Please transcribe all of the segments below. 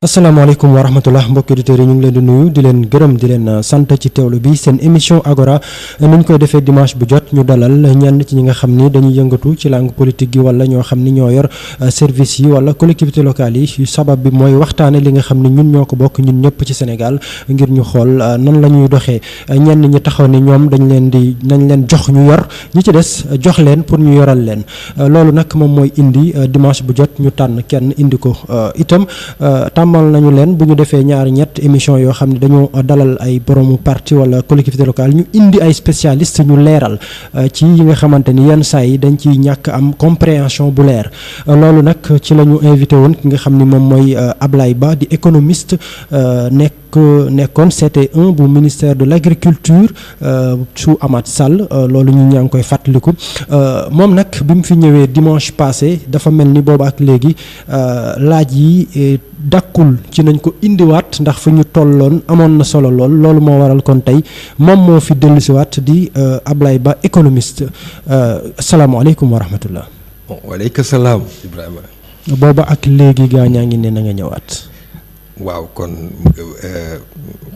asalaamaaleykum wa rahmatullah mbokki auditeurs yi ñu ngi leen di nuyu di leen gërëm di leen sant ci teewlu bi seen émission Agora ni ñu koy defee dimanche bu jot ñu dalal ñenn ci ñi nga xam ni dañuy yëngatu ci langue politique gi wala ñoo xam ni ñoo yor service yi wala collectivité locale yi sabab bi mooy waxtaane li nga xam ni ñun ñoo ko bokk ñun ñëpp ci Sénégal ngir ñu xool nan la ñuy doxee ñenn ñi taxaw ni ñoom nañ leen jox ñu yor ñi ci des jox leen pour ñu yoral leen loolu nag moom mooy indi dimanche bu jot ñu tànn kenn indi ko itam mal nañu leen bu ñu defee ñaari ñett émission yoo xam ne dañoo dalal ay boromu parti wala collectivité locale ñu indi ay spécialiste ñu leeral ci yi nga xamante ni yenn saa yi dañ ciy ñàkk am compréhension bu leer loolu nag ci la ñu invité woon ki nga xam ni moom mooy Ablaye Ba di économiste nekkoon CT1 bu ministère de l'agriculture sous Amath Sall loolu ñu ñaa ngi koy fàttaliku moom nag bi mu fi ñëwee dimanche passé dafa mel ni boobu ak léegi laaj yi dakkul ci nañ ko indiwaat ndax fi ñu tolloon amoon na solo loolu moo waral kon tey moom moo fi dellusiwaat di Ablaye Ba économiste asalaamaaleykum wa rahmatullah. waaleykum salaam Ibrahima. booba ak léegi gaa ñaa ngi ne na nga ñëwaat. waaw kon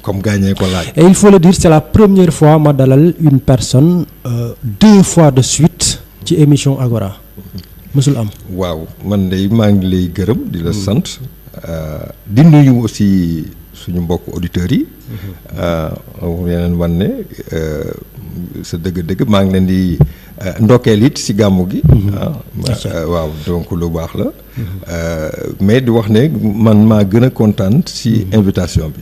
comme gaañee ko laaj. Et il faut le dire c'est la première fois ma dalal une personne 2 fois de suite ci émission Agora mësul am. waaw man de maa ngi lay gërëm di la sant. di nuyu aussi suñu mbokk auditeurs yi. yeneen wan ne sa dëgg-dëgg maa ngi leen di ndokkeel it si gàmmu gi. waaw donc lu baax la. mais di wax ne man maa gën a kontaan si invitation bi.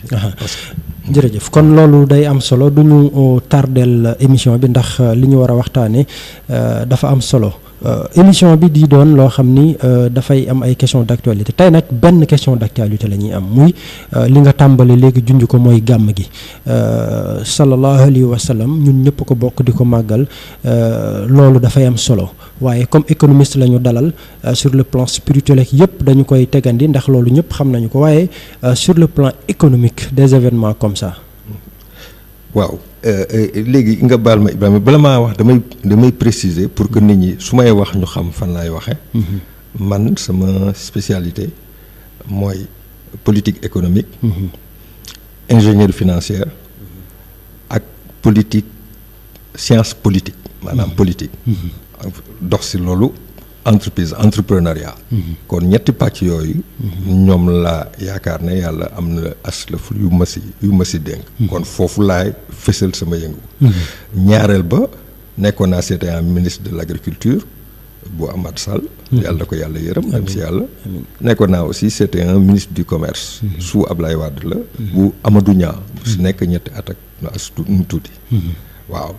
jërëjëf kon loolu day am solo du ñu tardeel émission bi ndax li ñu war a waxtaanee dafa am solo. émission bi di doon loo xam ni dafay am ay question d'actualité tey nag benn question d'actualité la ñuy am muy li nga tàmbali léegi junj ko mooy gàmm gi sallallahu alayhi wa sallam ñun ñëpp ko bokk di ko màggal loolu dafay am solo waaye comme économiste la ñu dalal sur le plan spirituel ak yëpp dañu koy tegandi ndax loolu ñëpp xam nañu ko waaye sur le plan économique des événements comme ça. waaw léegi nga baal ma Ibrahima bala maa wax damay préciser pour que nit ñi su may wax ñu xam fan laay waxe man sama spécialité mooy politique économique. ingénieur financière ak politique science politique maanaam politique. dox si loolu entrepreneuriat. kon ñetti pàcc yooyu. ñoom laa yaakaar ne yàlla am na aslaf yu ma si dénk. kon foofu laay fësal sama yëngu. ñaareel ba nekkoon naa CT1 ministre de l'agriculture bu Amath Sall. yàlla ko yàlla yërëm dem si yàlla. nekkoon naa aussi CT1 ministre du commerce. sous Ablaye Wade la. bu Amadou Niang bu si nekk ñetti at ak as tuuti. waaw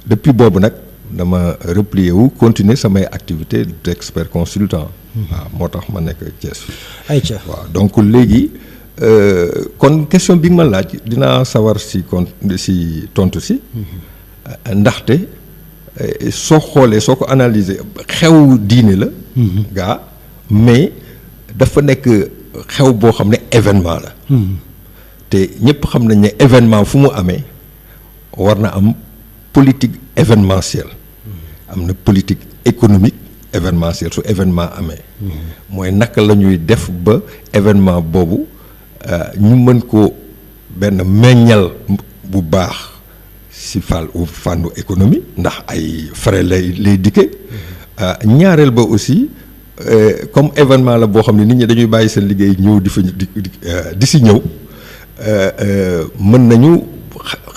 depuis boobu nag. dama replier wu continuer samay activité d'expert consultant. waaw moo tax ma nekk Thiès fi ayca waaw donc léegi kon question bi nga ma laaj dinaa sawar si tontu si. ndaxte soo xoolee soo ko analyser xew diine la. gaa mais dafa nekk xew boo xam ne événement la. te ñëpp xam nañ ne événement fu mu amee war na am politique événementielle. am na politique économique événementielle su événement amee. mooy naka la ñuy def ba événement boobu ñu mën ko benn meññal bu baax si fànnu économie ndax ay frais lay dikke. ñaareel ba aussi comme événement la boo xam ne nit ñi dañuy bàyyi seen liggéey ñëw di si ñëw mën nañu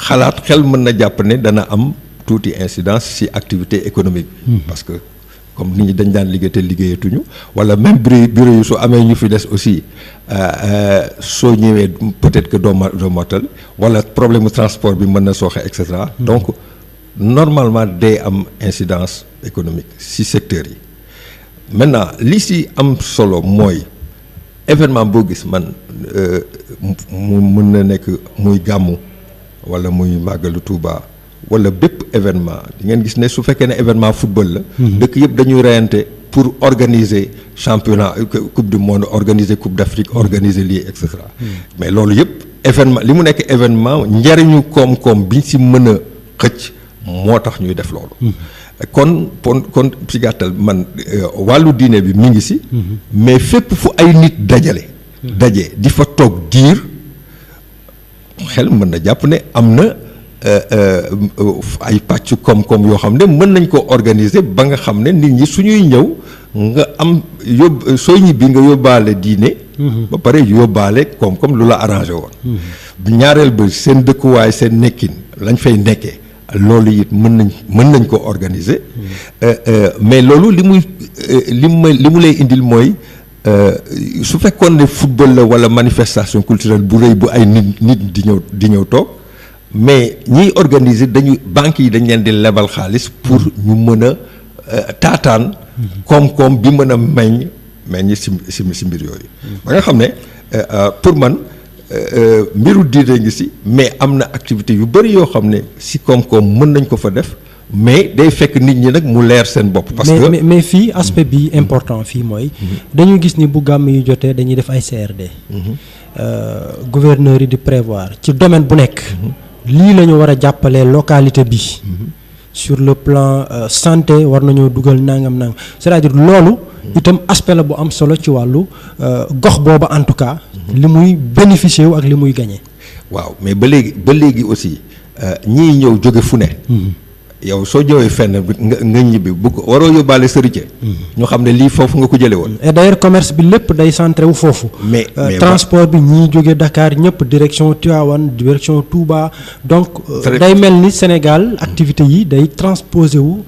xalaat xel mën na jàpp ne dana am. tuuti incidence ci activité économique. parce que comme nit ñi dañ daan liggéey te liggéeyatuñu wala même bureau yu su amee ñu fi des aussi soo ñëwee peut-être que doo motal wala problème transport bi mën na sooxe et cetera. donc normalement day am incidence économique ci secteurs yi. maintenant li ci am solo mooy événement boo gis man mu mën na nekk muy gàmmu wala muy màggalu Tuuba. wala bépp événement di ngeen gis ne su fekkee ne événement football la. dëkk yëpp dañuy reyante pour organiser championnat coupe du monde organiser coupe d'Afrique organiser lii et cetera. mais loolu yëpp événement li mu nekk événement njariñu koom-koom biñ si mën a xëcc moo tax ñuy def loolu. kon ci gàttal man wàllu diine bi mi ngi si. mais fépp fu ay nit dajale daje di fa toog diir xel mën na jàpp ne am na ay pàcc koom-koom yoo xam ne mën nañ ko organiser ba nga xam ne nit ñi suñuy ñëw nga am soo ñibbi nga yóbbaale diine. ba pare yóbbaale koom-koom lu la arrangé woon. ñaareel ba seen dëkkuwaay seen nekkin lañ fay nekkee loolu it mën nañ ko organiser. mais loolu li mu lay indil mooy su fekkoon ne football la wala manifestation culturelle bu rëy bu ay nit di ñëw toog. mais ñiy organiser banques yi dañ leen di lebal xaalis pour ñu mën a taataan koom-koom bi mën a meññ si mbir yooyu. ba nga xam ne pour man mbiru diine ngi si mais am na activité yu bëri yoo xam ne si koom-koom mën nañ ko fa def mais day fekk nit ñi nag mu leer seen bopp. parce que mais fii aspect bi important fii mooy. dañu gis ni bu gàmm yu jotee dañuy def ay CRD. gouverneur yi di prévoir ci domaine bu nekk. lii la ñu war a jàppalee localité bi. sur le plan santé war nañoo dugal nangam c'est-à-dire loolu. itam aspect la bu am solo ci wàllu gox booba en tout cas. li muy bénéficier wu ak li muy gagné. waaw mais ba léegi aussi ñii ñëw jóge fu ne. yow soo ñëwee fenn nga ñibbi bu ko waroo yóbbaale sërite. ñu xam ne lii foofu nga ko jëlee woon. et d'ailleurs commerce bi lépp day centré wu foofu. mais transport bi ñii jóge Dakar ñëpp direction Tivaouane direction Touba donc. day mel ni Sénégal activité yi day transposé wu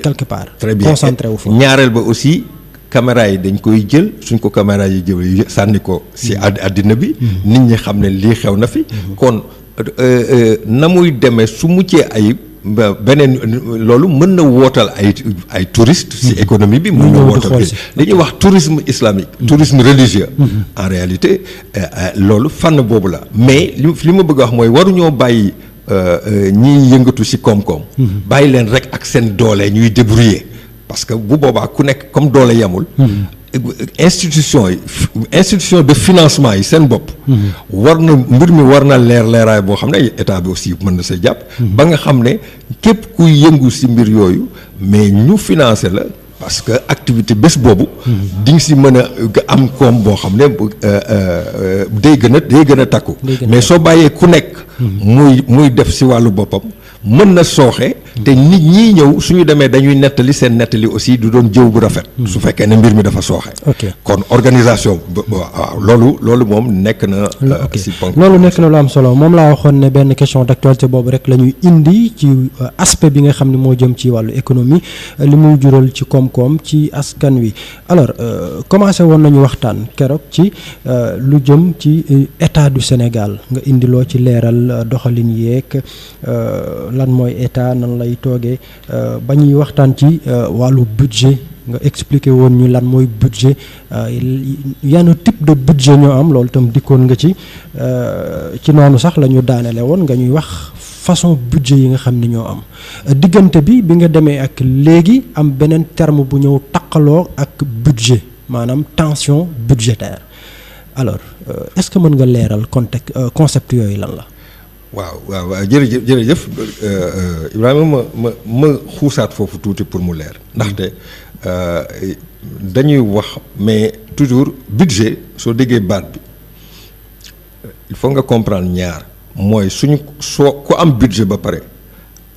quelque part. très bien concentré wu foofu. ñaareel ba aussi caméra yi dañ koy jël suñ ko caméra yi jël sànni ko si àddina bi. nit ñi xam ne lii xew na fi. kon na muy demee su muccee ayib. beneen loolu mën na wootal ay touristes ci économie bi mën na wootal dañuy wax tourisme islamique tourisme religieux en réalité loolu fànn boobu la mais li ma bëgg a wax mooy waruñoo bàyyi ñiy yëngatu ci koom-koom bàyyi leen rek ak seen doole ñuy débrouiller parce que bu boobaa ku nekk comme doole yamul institution de financement yi seen bopp mbir mi war na leeraay boo xam ne état bi aussi mën na sa jàpp ba nga xam ne képp kuy yëngu ci mbir yooyu mais ñu financer la parce que activité bés boobu di nga ci mën a am koom boo xam ne day gën a takku mais soo bàyyee ku nekk muy def ci wàllu boppam mën na sooxe te nit ñi ñëw suñu demee dañuy nettali seen nettali aussi du doon jëw bu rafet su fekkee ne mbir mi dafa sooxe kon organisation waaw loolu moom nekk na si ponk loolu nekk na lu am solo moom laa waxoon ne benn question d'actualité boobu rek la ñuy indi ci aspect bi nga xam ne moo jëm ci wàllu économie li muy jural ci koom-koom ci askan wi alors commencé woon nañu waxtaan keroog ci lu jëm ci état du Sénégal nga indiloo ci leeral doxalin yeeg lan mooy état nan lay toogee ba ñuy waxtaan ci wàllu budget nga expliqué woon ñu lan mooy budget yan type de budget ñoo am loolu itam dikkoon nga ci noonu sax la ñu daanele woon nga ñuy wax façon budget yi nga xam ni ñoo am diggante bi nga demee ak léegi am beneen terme bu ñëw taqaloo ak budget maanaam tension budgétaire alors est-ce que mën nga leeral concept yooyu lan la. waaw jërëjëf Ibrahima ma xuusaat foofu tuuti pour mu leer ndaxte dañuy wax mais toujours budget soo déggee baat bi il faut nga comprendre ñaar mooy ku am budget ba pare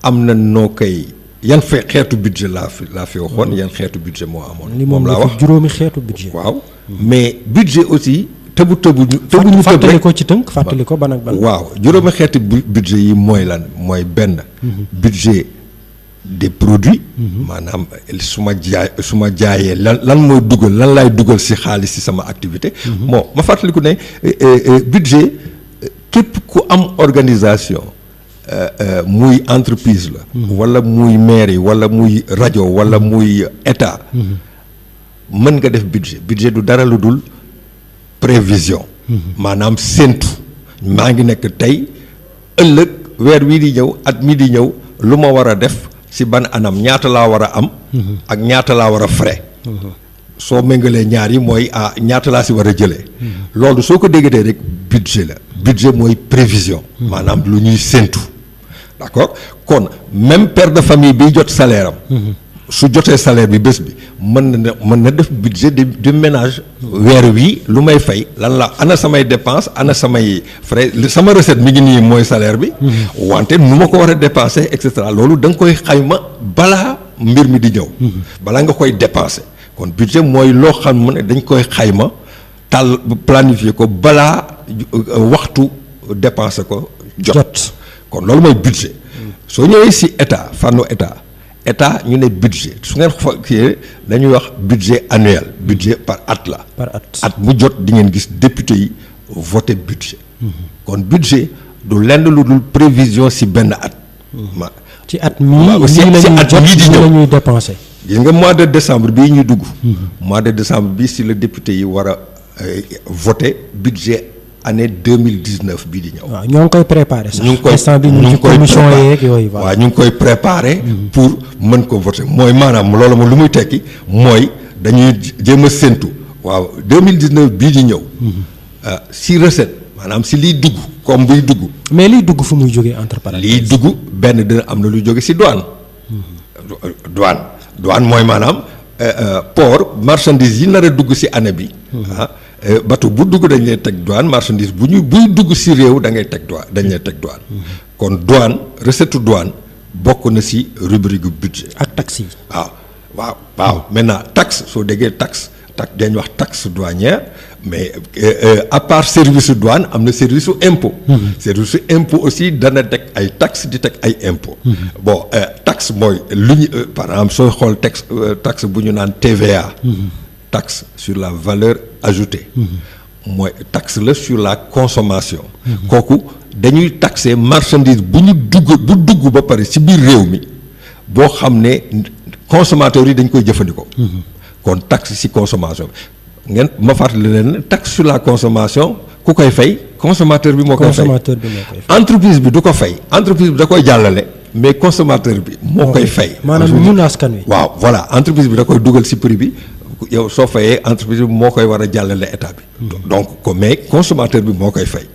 am na noo koy yan xeetu budget laa fi waxoon yan xeetu budget moo amoon. moom laa wax juróomi xeetu budget. waaw mais budget aussi. fàttali ko ci tënk fàttali ko ban ak ban. waaw juróomi xeeti budget yi mooy lan mooy benn. budget des produits. maanaam su ma jaayee lan mooy dugal lan laay dugal ci xaalis ci sama activité. bon ma fàttaliku ne budget képp ku am organisation muy entreprise la. walla muy mairie walla muy rajo walla muy état. mën nga def budget du dara lu dul. prévision maanaam séentu maa ngi nekk tey ëllëg weer wii di ñëw at mii di ñëw lu ma war a def ci ban anam ñaata laa war a am ak ñaata laa war a frais soo méngalee ñaar yi mooy ñaata laa ci war a jëlee loolu soo ko déggatee rek budget la budget mooy prévision maanaam lu ñuy séentu d'accord kon même père de famille biy jot salaire am su jotee salaire bi bés bi mën na def budget de ménage weer wi lu may fay lan la ana samay dépense ana samay frais sama recette mi ngi nii mooy salaire bi wante nu ma ko war a dépenser et cetera loolu da nga koy xayma balaa mbir mi di ñëw balaa nga koy dépenser kon budget mooy loo xam ne dañ koy xayma planifier ko balaa waxtu dépenser ko jot kon loolu mooy budget soo ñëwee si état fànnu état ñu ne budget su ngeen xoolee dañuy wax budget annuel budget par at la. par at mu jot di ngeen gis député yi voté budget. kon budget du lenn lu dul prévision si benn at. ci at mii si at mii di ñëw la ñuy dépensé. gis nga mois de décembre bii ñu dugg. mois de décembre bii si la député yi war a voté budget année 2019 bii di ñëw. waaw ñoo ngi koy préparé sax. ñu ngi koy instant bi ñu ngi ci commission yeeg yooyu. waaw ñu ngi koy préparé. pour mën ko voter mooy maanaam loolu moom lu muy tekki mooy dañuy jéem a séntu waaw 2019 bii di ñëw. si recette maanaam si liy dugg comme buy dugg. mais liy dugg fu muy jógee entre parenthèses. liy dugg benn dina am na lu jóge si douane. douane mooy maanaam port marchandise yi nar a dugg si année bi. bateau bu dugg dañ lay teg douane marchandise buy dugg si réew da ngay teg douane dañ lay teg douane. kon douane recette douane bokk na si rubrique budget. ak taxes yi. waaw maintenant taxe soo déggee taxe dañ wax taxe douanière mais à part service douane am na service su impôt. service su impôt aussi dana teg ay taxe di teg ay impôt. bon taxe mooy lu ñu par exemple sooy xool taxe bu ñu naan TVA. taxe sur la valeur ajoutée. mooy taxe la sur la consommation. kooku dañuy taxer marchandise bu dugg ba pare ci biir réew mi boo xam ne consommateurs yi dañ koy jëfandikoo. kon taxe ci consommation bi ngeen ma fàttali leen taxe sur la consommation ku koy fay consommateur bi moo koy fay. entreprise bi du ko fay entreprise bi da koy jàllale. mais consommateur bi moo koy fay. maanaam ñun askan wi. waaw voilà entreprise bi da koy dugal ci prix bi. yow soo fayee entreprise bi moo koy war a jàllale état bi. donc mais consommateur bi moo koy fay.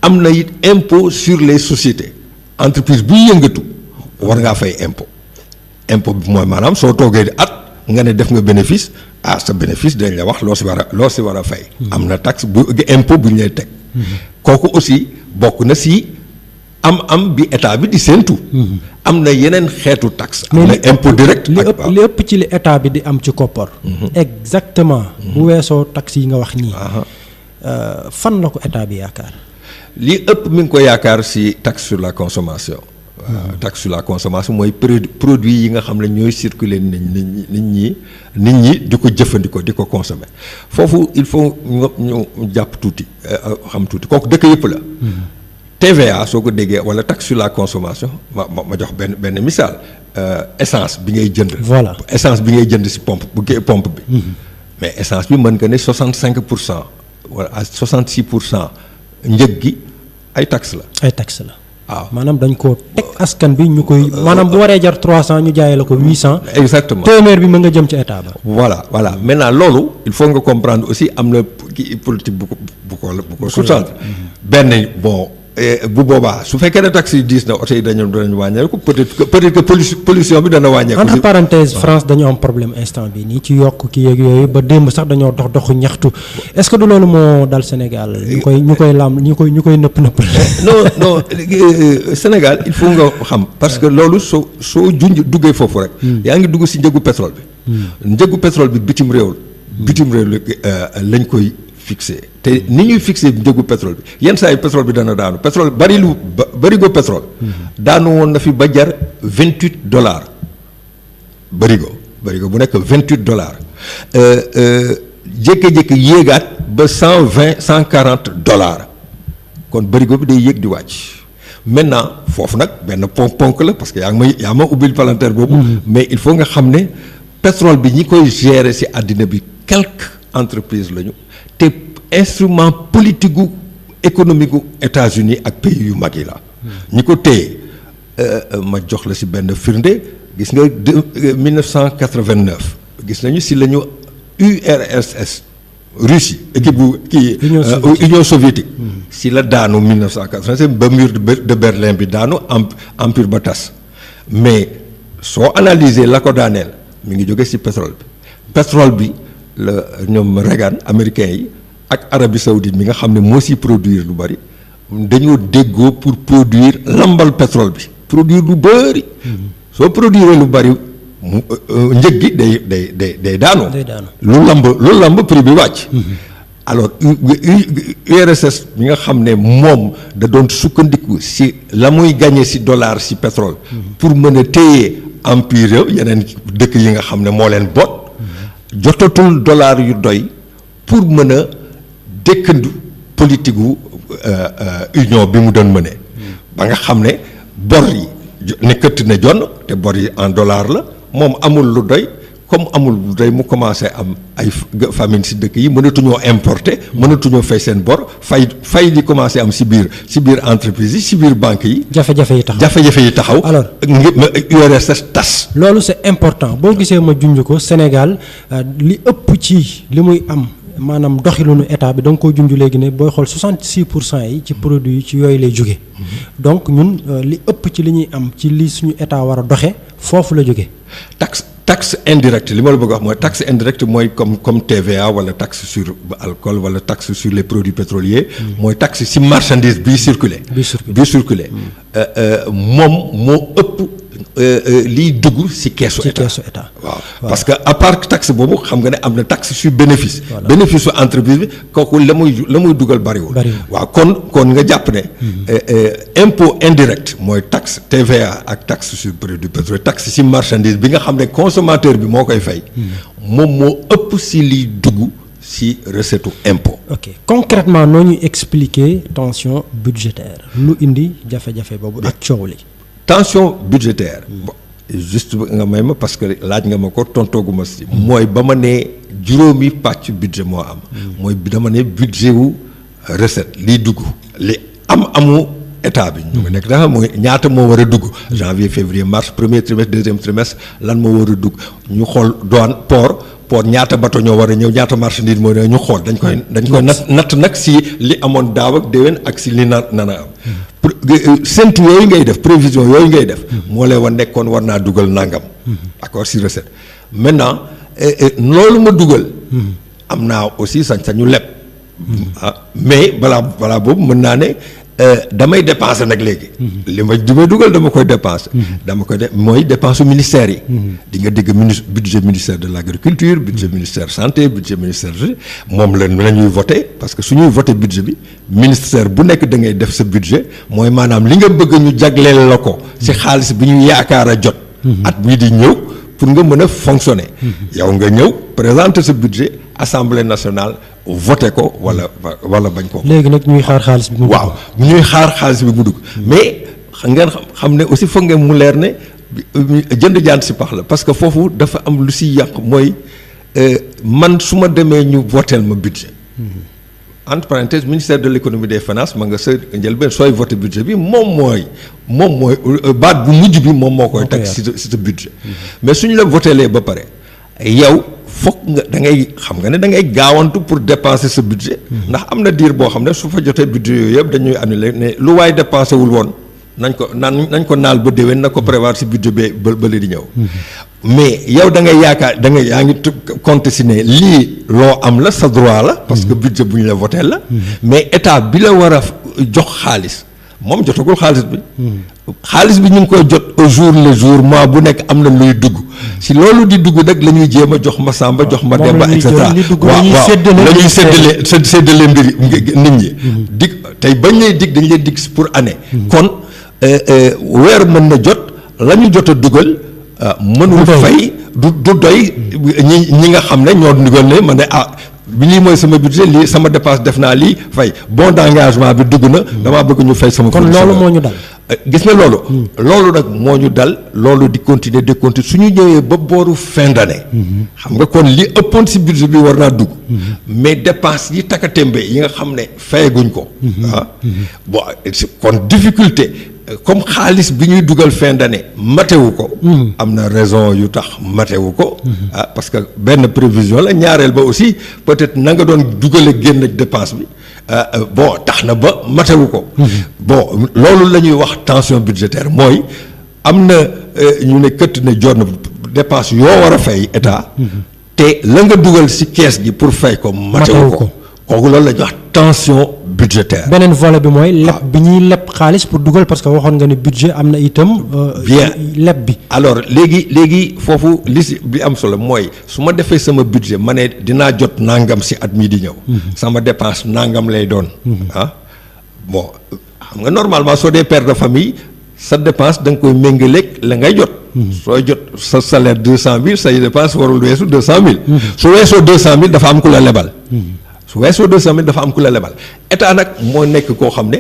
am na it impôt sur les sociétés entreprise buy yëngatu war ngaa fay impôt. impôt bi mooy maanaam soo toogee di at nga ne def nga bénéfice sa bénéfice dañ la wax loo si war a fay. am na taxe bu impôt bu ñu lay teg. kooku aussi bokk na si am bi état bi di séentu. am na yeneen xeetu taxe. am na impôt direct li ëpp ci li état bi di am ci koppar. exactement. bu weesoo taxe yi nga wax nii. fan la ko état bi yaakaar. li ëpp mi ngi ko yaakaar si taxe sur la consommation. taxe sur la consommation mooy produit yi nga xam ne ñooy circuler nit ñi di ko jëfandikoo di ko consommer foofu il faut ñu jàpp tuuti xam tuuti kooku dëkk yëpp la. TVA soo ko déggee wala taxe sur la consommation ma jox benn misaal essence bi ngay jënd. voilà essence bi ngay jënd si pompe bi. mais essence bi mën nga ne 65% wala à 66% njëg gi ay taxe la. ay taxe la. waaw maanaam dañ koo teg askan bi ñu koy. maanaam bu waree jar 300 ñu jaayee la ko 800. exactement téeméer bi mën nga jëm ci état ba. voilà maintenant loolu il faut nga comprendre aussi am na politique bu ko sous-tendre benn bon. bu boobaa su fekkee ne taxes yi diis na oto yi dañu wàññeeku peut-être que pollution bi dana wàññeeku. entre parenthèse France dañoo am problème instant bi nii ci yokk ki yeeg yooyu ba démb sax dañoo doxu ñaxtu est-ce que du loolu moo dal Sénégal ñu koy nëpp. non Sénégal il faut nga xam parce que loolu soo duggee foofu rek. yaa ngi dugg ci njëgu pétrole bi. njëgu pétrole bi bitim réew lañ koy. fixé te ni ñuy fixé njëgu pétrole bi yenn saa yi pétrole bi dana daanu pétrole barigo pétrole daanu woon na fi ba jar $28 barigo bu nekk $28 jékki-jékki yéegaat ba $140 kon barigo bi day yéeg di wàcc maintenant foofu nag benn ponk la parce que yaa ma ubbil palanteer boobu mais il faut nga xam ne pétrole bi ñi koy gérer ci àddina bi quelques entreprises lañu te instrument politique gu économique gu États-Unis ak pays yu mag yi la. ñi ko téye ma jox la ci benn firnde gis nga 1989 gis nañu ci la ñu URSS Russie équipe bu kii. Union soviétique. ci la daanu 1987 ba mur de Berlin bi daanu empire ba tas mais soo analyser la ko daaneel mi ngi jóge ci pétrole bi la ñoom Reagan américains yi ak Arabie Saoudite mi nga xam ne moo ci produire lu bari dañoo déggoo pour produire lambal pétrole bi produire lu bari soo produire lu bari njëg gi day daanu lu lamb prix bi wàcc alors URSS bi nga xam ne moom da doon sukkandiku ci la muy gagné ci dollar ci pétrole pour mën a téye empire yeneen dëkk yi nga xam ne moo leen boot jotatul dollar yu doy pour mën a dëkkandu politique gu union bi mu doon mëne ba nga xam ne bor yi nekkati na jonn te bor yi en dollar la moom amul lu doy comme amul lu doy mu commencé am ay famine ci dëkk yi mënatuñoo importer mënatuñoo fay seen bor fay di commencé am ci biir entreprise yi ci biir banque yi. jafe-jafe yi taxaw. alors URSS tas. loolu c'est important boo gisee ma junj ko Sénégal li ëpp ci li muy am. maanaam doxilinu état bi da nga koo junj léegi ne booy xool 66% yi ci produit yi ci yooyu lay jóge donc ñun li ëpp ci li ñuy am ci li suñu état war a doxe foofu la jóge taxe indirecte li ma la bëgg wax mooy taxe indirecte mooy comme TVA wala taxe sur alcool wala taxe sur les produits pétroliers mooy taxe ci marchandise bii circuler moom moo ëpp liy dugg ci keesu état waaw parce que à part taxe boobu xam nga ne am na taxe sur bénéfice bénéfice su entreprise bi kooku la muy dugal bariwul waaw kon nga jàpp ne impôt indirect mooy taxe TVA ak taxe sur produit pétrolier taxe ci marchandise bi nga xam ne consommateur bi moo koy fay moom moo ëpp ci liy dugg ci recette impôt. ok concrètement noo ñuy expliquer tension budgétaire lu indi jafe-jafe boobu ak coow li tension budgétaire bon juste nga may ma parce que laaj nga ma ko tontooguma si mooy ba ma nee juróomi pàcc budget moo am mooy dama ne budget wu recette liy dugg li amu état bi ñu ngi nekk dafa mooy ñaata moo war a dugg janvier février mars premier trimestre deuxième trimestre lan moo war a dugg ñu xool douane port ñaata bateau ñoo war a ñëw ñaata marchandise moo ñu xool dañ koy natt nag si li amoon daaw ak déwén ak si li nana am séntu yooyu ngay def prévision yooyu ngay def moo lay war nekkoon war naa dugal nangam d'accord si recette maintenant loolu ma dugal am naa aussi sañ-sañu leb mais balaa boobu mën naa ne damay dépenser nag léegi li may dugal dama koy dépenser dama koy def mooy dépense ministère yi di nga dégg budget ministère de l'agriculture budget ministère santé budget ministère moom la ñuy voter parce que su ñuy voter budget bi ministère bu nekk da ngay def sa budget mooy maanaam li nga bëgg ñu jagleel la ko ci xaalis bi ñu yaakaar a jot at bii di ñëw pour nga mën a fonctionner yow nga ñëw présenter sa budget assemblée nationale voté ko wala bañ ko. léegi nag ñuy xaar xaalis bi mu dugg. waaw ñuy xaar xaalis bi mu dugg mais ngeen xam ne aussi foog ngeen mu leer ne jënd jaan si pax la parce que foofu dafa am lu si yàq mooy man su ma demee ñu voteel ma budget. entre parenthèses ministère de l'économie des finances ma nga sa njëlbeen sooy voté budget bi moom mooy baat bu mujj bi moom moo koy teg si sa budget. mais suñu la voteelee ba pare yow. foog nga da ngay xam nga ne da ngay gaawantu pour dépenser sa budget ndax am na diir boo xam ne su fa jotee budget yooyu yëpp dañuy annuler ne lu waay dépensé wul woon nañ ko naal ba déwén na ko prévoir si budget ba di ñëw mais yow da ngay yaakaar yaa ngi compter si ne lii loo am la sa droit la parce que budget bu ñu la voté la mais état bi la war a jox xaalis moom jotagul xaalis bi ñu ngi koy jot au jour le jour mois bu nekk am na luy dugg si loolu di dugg nag la ñuy jéem a jox ma Samba jox ma Demba et cetera waaw la ñuy séddale mbiri nit ñi dig tey bañ lay dig dañ lay dig pour année kon weer mën na jot la ñu jot a dugal mënul fay du doy ñi nga xam ne ñoo dugal ne ma ne lii mooy sama budget lii sama dépense def naa lii fay bon d'engagement bi dugg na damaa bëgg ñu fay sama. kon loolu moo ñu dal. gis nga loolu. loolu nag moo ñu dal loolu di continuer su ñu ñëwee ba booru fin d'année. xam nga kon li ëppoon si budget bi war naa dugg. mais dépense yi takatembe yi nga xam ne fayaguñ ko. bon kon difficulté. comme xaalis bi ñuy dugal fin d'année matewu ko am na raison yu tax matewu ko parce que benn prévision la ñaareel ba aussi peut-être na nga doon dugale génn ak dépense bi bon tax na ba matewu ko bon loolu la ñuy wax tension budgétaire mooy am na ñu ne këtt ne jot na dépense yoo war a fay état. te la nga dugal ci kees gi pour fay ko. matewu ko kooku loolu la ñuy wax tension budgétaire. beneen volet bi mooy. leb bi ñuy leb xaalis pour dugal parce que waxoon nga ne budget am na itam. bien leb bi. alors léegi foofu li si bi am solo mooy su ma defee sama budget ma ne dinaa jot nangam ci at mii di ñëw. sama dépense nangam lay doon. Bon xam nga normalement soo dee père de famille sa dépense da nga koy méngaleeg la ngay jot. sooy jot sa salaire 200,000 say dépense warul weesu 200,000. su weesoo 200,000 dafa am ku la lebal. su weesoo 200,000 dafa am ku la lebal état nag moo nekk koo xam ne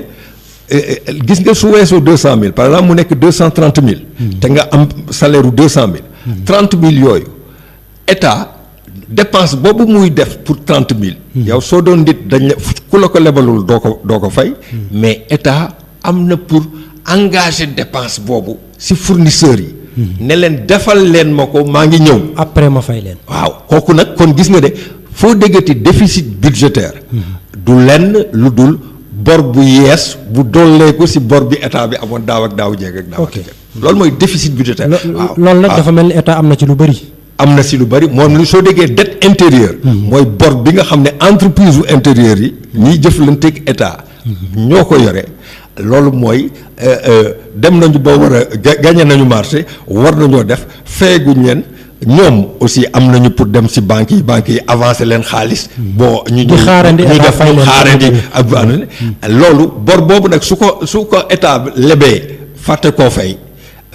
gis nga su weesoo 200,000 par exemple mu nekk 230,000. te nga am salaire u 200,000. 30,000 yooyu état dépense boobu muy def pour 30,000. yow soo doon nit dañ la ku la ko lebalul doo ko fay. mais état am na pour engager dépense boobu ci fournisseurs yi. ne leen defal leen ma ko maa ngi ñëw. après ma fay leen. waaw kooku nag kon gis nga de foo déggati déficit budgétaire. du lenn lu dul bor bu yees bu dolleeku ci bor bi état bi amoon daaw ak daaw jéeg ak daaw ak jéeg. loolu mooy déficit budgétaire. waaw loolu nag dafa mel ni état am na ci lu bëri. am na ci lu bëri moom soo déggee dette intérieure. mooy bor bi nga xam ne entreprise u intérieure yi. ñiy jëflanteeg état. ñoo ko yore. loolu mooy dem nañu ba war a gagné nañu marché war nañoo def feeguñ leen ñoom aussi am nañu pour dem ci banques yi avancé leen xaalis. boo ñu def xaarandi ak loolu bor boobu nag su ko état lebee fàtte koo fay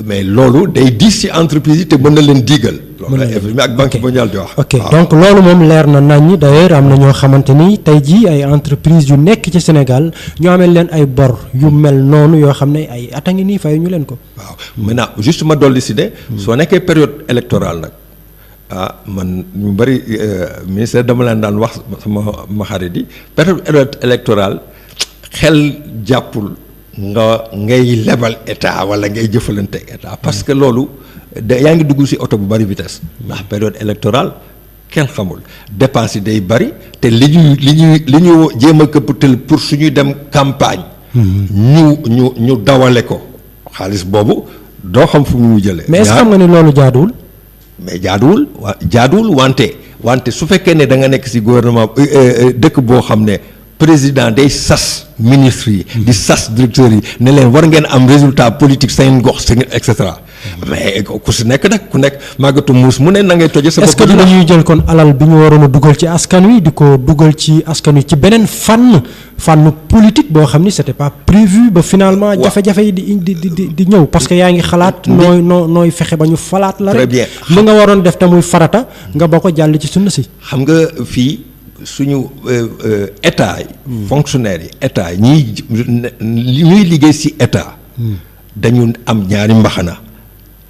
mais loolu day diis ci entreprise yi te mën na leen diigal. loolu la FMI ak Banque mondiale di wax. ok donc loolu moom leer na naññ d'ailleurs am na ñoo xamante ni tey jii ay entreprise yu nekk ci Sénégal ñu amee leen ay bor yu mel noonu yoo xam ne ay at a ngi nii fay ñu leen ko. waaw maintenant juste ma dolli si de. soo nekkee période électorale nag man ñu bëri ministère dama leen daan wax sama xarit yi période électorale xel jàppul ngay lebal état wala ngay jëfalante état parce que loolu. yaa ngi dugg ci oto bu bari vitesse ndax période électorale kenn xamul dépense yi day bari te li ñu jéem a këppatal pour suñuy dem campagne. ñu dawale ko xaalis boobu doo xam fu mu jëlee. mais est-ce que xam nga ni loolu jaaduwul. mais jaaduwul wante su fekkee ne da nga nekk ci gouvernement dëkk boo xam ne président day sas ministres yi. di sas directeurs yi ne leen war ngeen am résultat politique seen gox et cetera. mais ku si nekk nag ku nekk màggatu muus mu ne na ngay toje sa bopp. est-ce que dinañuy jël kon alal bi ñu waroon a dugal ci askan wi di ko dugal ci askan wi ci beneen fànn politique boo xam ni c'était pas prévu ba finalement. jafe-jafe yi di ñëw parce que yaa ngi xalaat. nooy fexe ba ñu falaat la rek. très bien li nga waroon def te muy farata nga ba ko jàll ci sunna si. xam nga fii suñu état yi. fonctionnaires yi état yi ñuy liggéey ci état. dañu am ñaari mbaxana.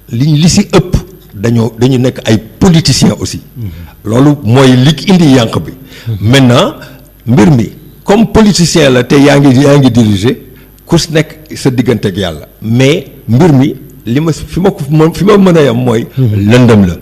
li ci ëpp dañu nekk ay politiciens aussi. loolu mooy li indi yànq bi. maintenant mbir mi comme politicien la te yaa ngi diriger ku si nekk sa diggante ak yàlla mais mbir mi fi ma mën a yam mooy. lëndëm la.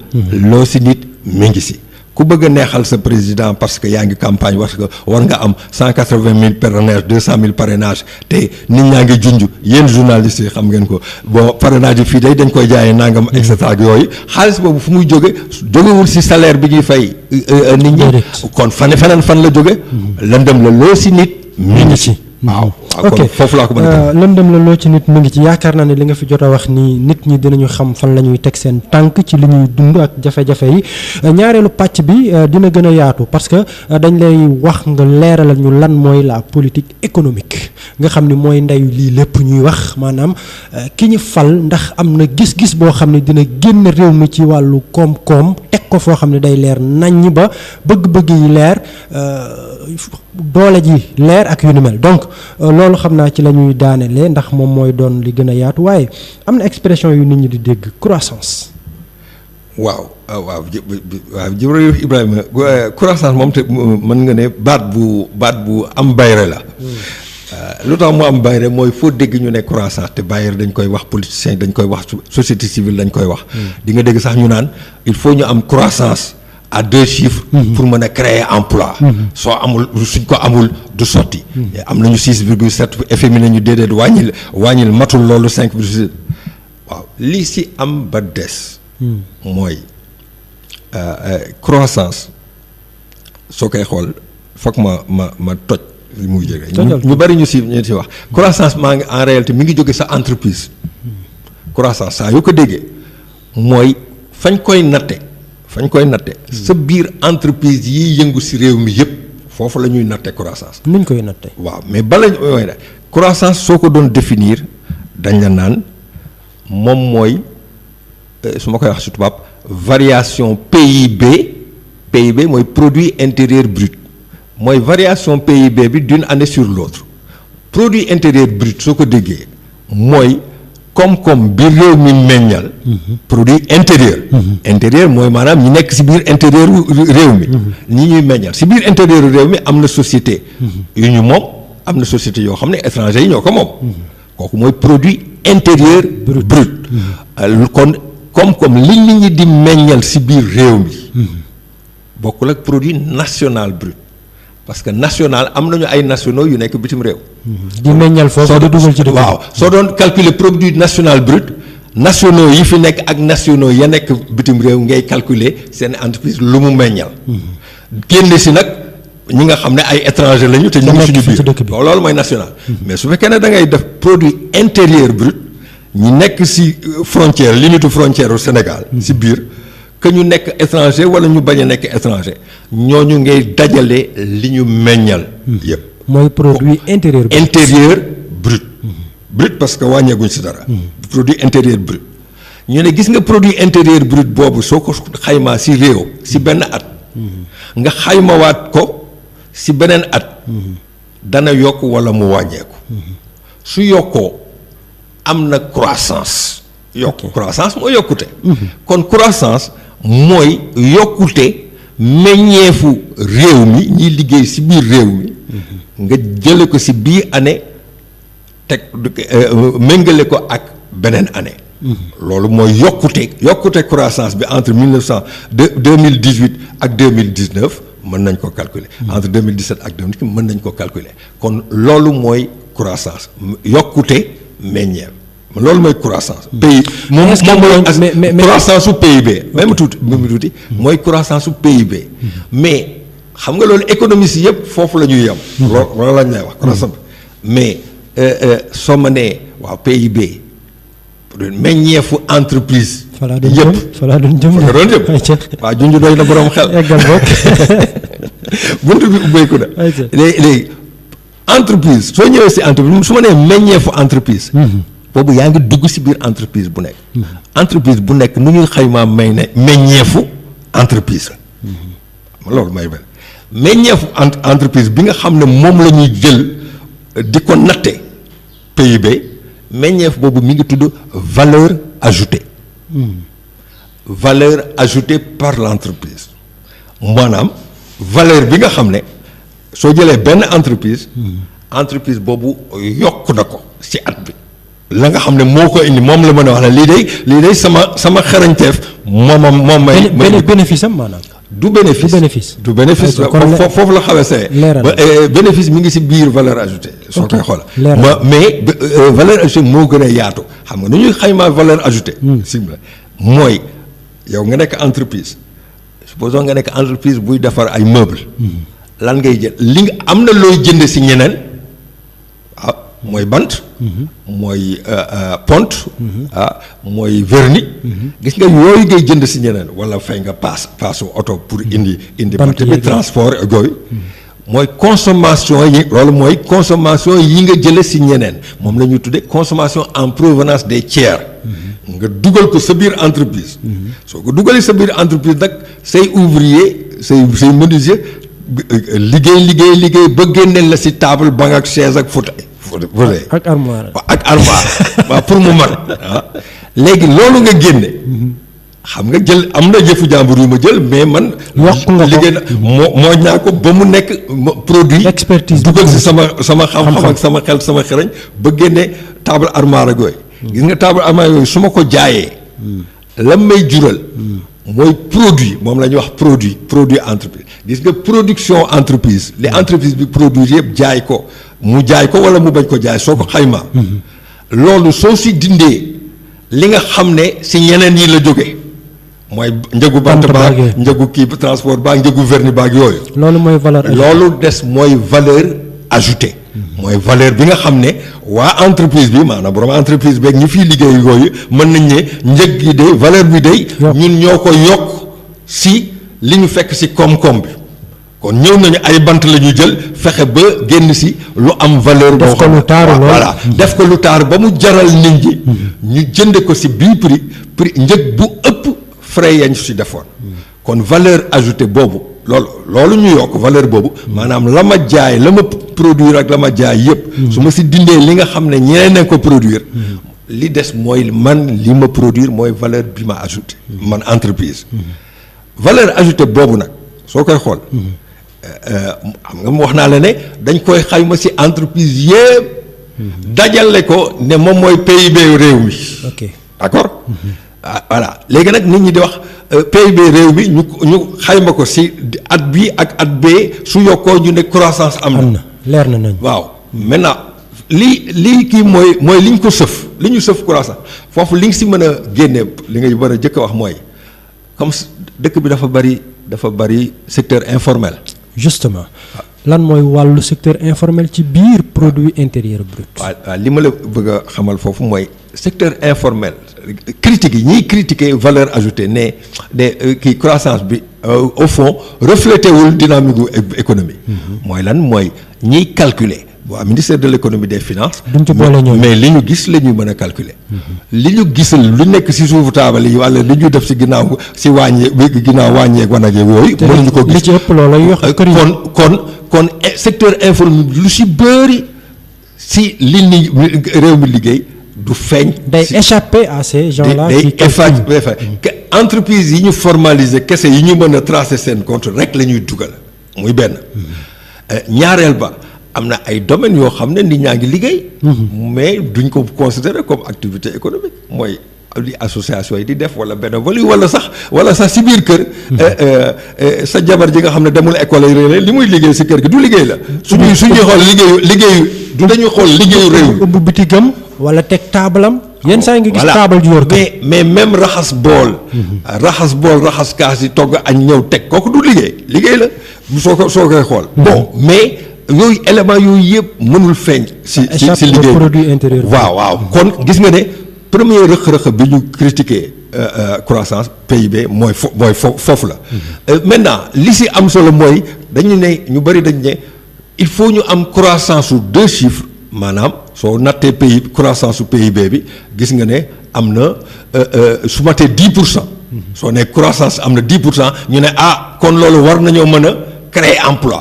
loo ci nit mi ngi ci. ku bëgg a neexal sa président parce que yaa ngi campagne war nga am 180,000 parrainage 200,000 parrainage te nit ñaa ngi junj yéen journalistes yi xam ngeen ko bon parrainage yi fii dañ koy jaayee nangam et cetera ak yooyu xaalis boobu fu muy jógewul ci salaire bi ñuy fay nit ñi kon feneen fan la jóge lëndëm la loo ci nit mi ngi ci waaw ok foofu laa ko mën a lëndëm la loo ci nit mu ngi ci yaakaar naa ne li nga fi jot a wax ni nit ñi dinañu xam fan la ñuy teg seen tànk ci li ñuy dund ak jafe-jafe yi ñaareelu pàcc bi dina gën a yaatu parce que dañ lay wax nga leeralal ñu lan mooy la politique économique nga xam ni mooy ndeyu lii lépp ñuy wax maanaam ki ñu fal ndax am na gis-gis boo xam ne dina génn réew mi ci wàllu koom-koom teg ko foo xam ne day leer naññ ba bëgg-bëgg yi leer doole ji leer ak yu ni mel donc loolu xam naa ci la ñuy daanelee ndax moom mooy doon li gën a yaatu waaye am na expression yu nit ñi di dégg croissance. waaw jërëjëf Ibrahima croissance moom te mën nga ne baat bu am bayre la. lu tax mu am bayre mooy foo dégg ñu ne croissance te bayre dañ koy wax politicien dañ koy wax société civile dañ koy wax. di nga dégg sax ñu naan il faut ñu am croissance à 2 chiffres. pour mën a créer emploi. suñ ko amul du sotti. am nañu 6,7 FMI nañu déedéet wàññil matul loolu 5,7 waaw li si am ba des. mooy croissance soo koy xool foog ma toj li muy jógee. ñu bari ñu si wax croissance maa ngi en réalité mi ngi jóge sa entreprise. croissance saa yoo ko déggee mooy fañ koy natte sa biir entreprise yi yëngu si réew mi yëpp foofu la ñuy natte croissance. nuñ koy natte. waaw mais bala mooy ne croissance soo ko doon définir dañ la naan moom mooy su ma koy wax si tubaab variation PIB mooy produit intérieur brut mooy variation PIB bi d'une année sur l'autre produit intérieur brut soo ko déggee mooy koom-koom bi réew mi meññal. produit intérieur mooy maanaam ñi nekk si biir intérieur réew mi. ñi ñuy meññal si biir intérieur réew mi am na société yu ñu moom am na société yoo xam ne étranger yi ñoo ko moom. kooku mooy produit intérieur brut. kon koom-koom li nit ñi di meññal si biir réew mi. bokkul ak produit national brut parce que national am nañu ay nationaux yu nekk bitim réew. di meññal foofu di dugal ci dëkk. waaw soo doon calculer produit national brut nationaux yi fi nekk ak nationaux ya nekk bitim réew ngay calculer seen entreprise lu mu meññal. génne si nag ñi nga xam ne ay étranger lañu te ñu ngi suñu biir loolu mooy national. mais su fekkee ne da ngay def produit intérieur brut ñi nekk si frontière limite frontière au Sénégal. si biir. que ñu nekk étranger wala ñu bañ a nekk étranger ñooñu ngay dajale li ñu meññal. yëpp mooy produit intérieur brut. brut parce que wàññeeguñ si dara. produit intérieur brut. ñu ne gis nga produit intérieur brut boobu soo ko xaymaa si réew si benn at. nga xaymawaat ko si beneen at. dana yokk wala mu wàññeeku. su yokkoo am na croissance. croissance mooy yokkute. kon croissance. mooy yokkute meññeefu réew mi ñiy liggéey ci biir réew mi nga jële ko ci biir année teg méngale ko ak beneen année. loolu mooy yokkute croissance bi entre 2018 ak 2019 mën nañ ko calculer. entre 2017 ak 2019 mën nañ ko calculer kon loolu mooy croissance yokkute meññeef. loolu mooy croissance. pays moom mooy croissance su PIB. même tuuti mooy croissance su PIB. mais xam nga loolu économiste yëpp foofu la ñuy yem. loolu lañ lay wax croissance mais soo ma nee waaw PIB meññeefu entreprise. yëpp fa laa doon jëm waaw junj doy na borom xel. eggal boog. buntu bi ubbeeku na. léegi entreprise soo ñëwee si entreprise su ma nee meññeefu entreprise. boobu yaa ngi dugg ci biir entreprise bu nekk. entreprise bu nekk nu ñuy xaymaa meññeefu entreprise la. loolu may benn meññeefu entreprise bi nga xam ne moom la ñuy jël di ko natte PIB meññeef boobu mi ngi tudd valeur ajoutée. valeur ajoutée par l'entreprise maanaam valeur bi nga xam ne soo jëlee benn entreprise. entreprise boobu yokk na ko ci at bi. la nga xam ne moo ko indi moom la mën a wax ne lii day sama xarañteef moom may bénéfice am maanaam. du bénéfice foofu la xawee see bénéfice mi ngi ci biir valeur ajoutée soo koy xool mais valeur ajoutée moo gën a yaatu xam nga nu ñuy xaymaa valeur ajoutée si mooy yow nga nekk entreprise supposons nga nekk entreprise buy defar ay meubles lan ngay jël li nga am na looy jënd ci ñeneen mooy bant. mooy pont. mooy vernis. gis nga yooyu ngay jënd ci ñeneen walla fay nga paasu oto pour indi bant bi transport ak yooyu. mooy consommation yi loolu mooy consommation yi nga jële ci ñeneen moom la ñuy tuddee consommation en provenance des tiers. nga dugal ko sa biir entreprise. soo ko dugalee sa biir entreprise nag say ouvrier say menuisier liggéey ba génneel la ci table banc ak chaise ak fauteuil. ak armoire waaw pour mu man léegi loolu nga génne. xam nga jël am na jëfu jàmbur yu ma jël mais man. yokk nga ko liggéey na moo ñaa ko ba mu nekk produit. expertise dugal si sama xam-xam ak sama xel sama xereñ ba génne table armoire ak yooyu. gis nga table armoire yooyu su ma ko jaayee. la may jural. mooy produit moom la ñuy wax produit entreprise gis nga production entreprise les entreprises bi produire yëpp jaay ko wala mu bañ ko jaay soo ko xaymaa. loolu soo si dindee li nga xam ne si ñeneen yi la jóge mooy njëgu bant baag njëgu kii transport baag njëgu vernis baag yooyu. loolu mooy valeur ajoutée. loolu des mooy valeur ajoutée. mooy valeur bi nga xam ne waa entreprise bi maanaam borom entreprise beeg ñi fiy liggéey yooyu mën nañ ne njëg gi de valeur bi de ñun ñoo ko yokk si li ñu fekk si koom-koom bi kon ñëw nañu ay bant la ñu jël fexe ba génn si lu am valeur. def ko lu taaru lool voilà def ko lu taaru ba mu jaral nit ñi. ñu jënde ko si bii prix njëg bu ëpp frais yañ si defoon. kon valeur ajoutée boobu loolu ñu yokk valeur boobu maanaam la ma jaay la ma produire ak la ma jaay yëpp. su ma si dindee li nga xam ne ñeneen nañ ko produire. li des mooy man li ma produire mooy valeur bi ma ajouté. man entreprise. valeur ajoutée boobu nag soo koy xool. xam nga mu wax naa la ne dañ koy xayma si entreprise yëpp. dajale ko ne moom mooy PIB réew mi. ok d'accord. voilà léegi nag nit ñi di wax PIB réew mi ñu xayma ko si at bii ak at bee su yokkoo ñu ne croissance am na. leer na nañ. waaw maintenant lii kii mooy li ñu ko sëf li ñu sëf croissance foofu li nga si mën a génne li nga mën a jëkk a wax mooy comme dëkk bi dafa bari secteur informel. justement lan mooy wàllu secteur informel ci biir produit intérieur brut. waaw li ma la bëgg a xamal foofu mooy secteur informel critique yi ñiy critiquer valeur ajoutée ne kii croissance bi au fond reflété wul dynamique gu économie. mooy lan mooy ñiy calculer. waaw ministère de l'économie des finances. duñ ci boole ñoom mais li ñu gis la ñuy mën a calculer. li ñu gisal lu nekk si suufu taabal yi wala li ñu def si ginnaaw si ginnaaw wàññeek wanag yooyu. mënuñu ko gis li ci ëpp loolu yox kër yi kon secteur informel lu si bëri si li ni réew mi liggéey du feeñ. day échapper à ces gens-là. day entreprise yi ñu formaliser kese yi ñu mën a tracer seen compte rek la ñuy dugal muy benn. ñaareel ba. am na ay domaines yoo xam ne nit ñaa ngi liggéey. mais duñ ko considérer comme activité économique mooy li association yi di def wala bénévole wala sax si biir kër. sa jabar ji nga xam ne demul école yi li muy liggéey si kër gi du liggéey la. suñuy xool liggéeyu du dañuy xool liggéeyu réew mi. ubbi bitigam wala teg taabalam. yenn saa yi nga gis taabal ju yor mais même raxas bool. raxas kaas yi togg añ ñëw teg kooku du liggéey la soo koy xool. bon mais. yooyu élément yooyu yëpp mënul feeñ. si liggéey produit intérieur. waaw kon gis nga ne premier rëq-rëq bi ñu critiquer croissance PIB mooy foofu la. maintenant li si am solo mooy dañu ne ñu bëri dañ ne il faut ñu am croissance su 2 chiffres maanaam soo nattee croissance su PIB bi gis nga ne am na su matee 10%. soo ne croissance am na 10% ñu ne kon loolu war nañoo mën a créer emploi.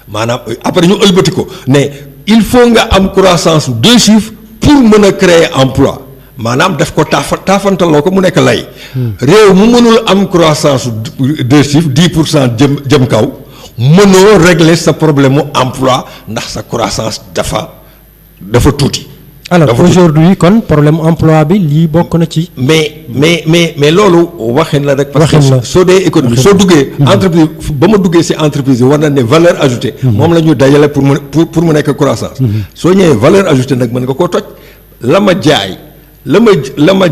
maanaam après ñu ëlbati ko ne il faut nga am croissance 2 chiffres pour mën a créer emploi maanaam def ko taafantaloo ko mu nekk lay. réew mu mënul am croissance 2 chiffres 10% jëm kaw mënoo régler sa problème mu emploi ndax sa croissance dafa tuuti. alors aujourd'hui kon problème emploi bi lii bokk na ci. mais loolu waxin la rek. parce que soo dee économie soo duggee. entreprise ba ma duggee ci entreprise yi war na ne valeur ajoutée. moom la ñu dajale pour mu nekk croissance. soo ñëwee valeur ajoutée nag mën nga koo toj. la ma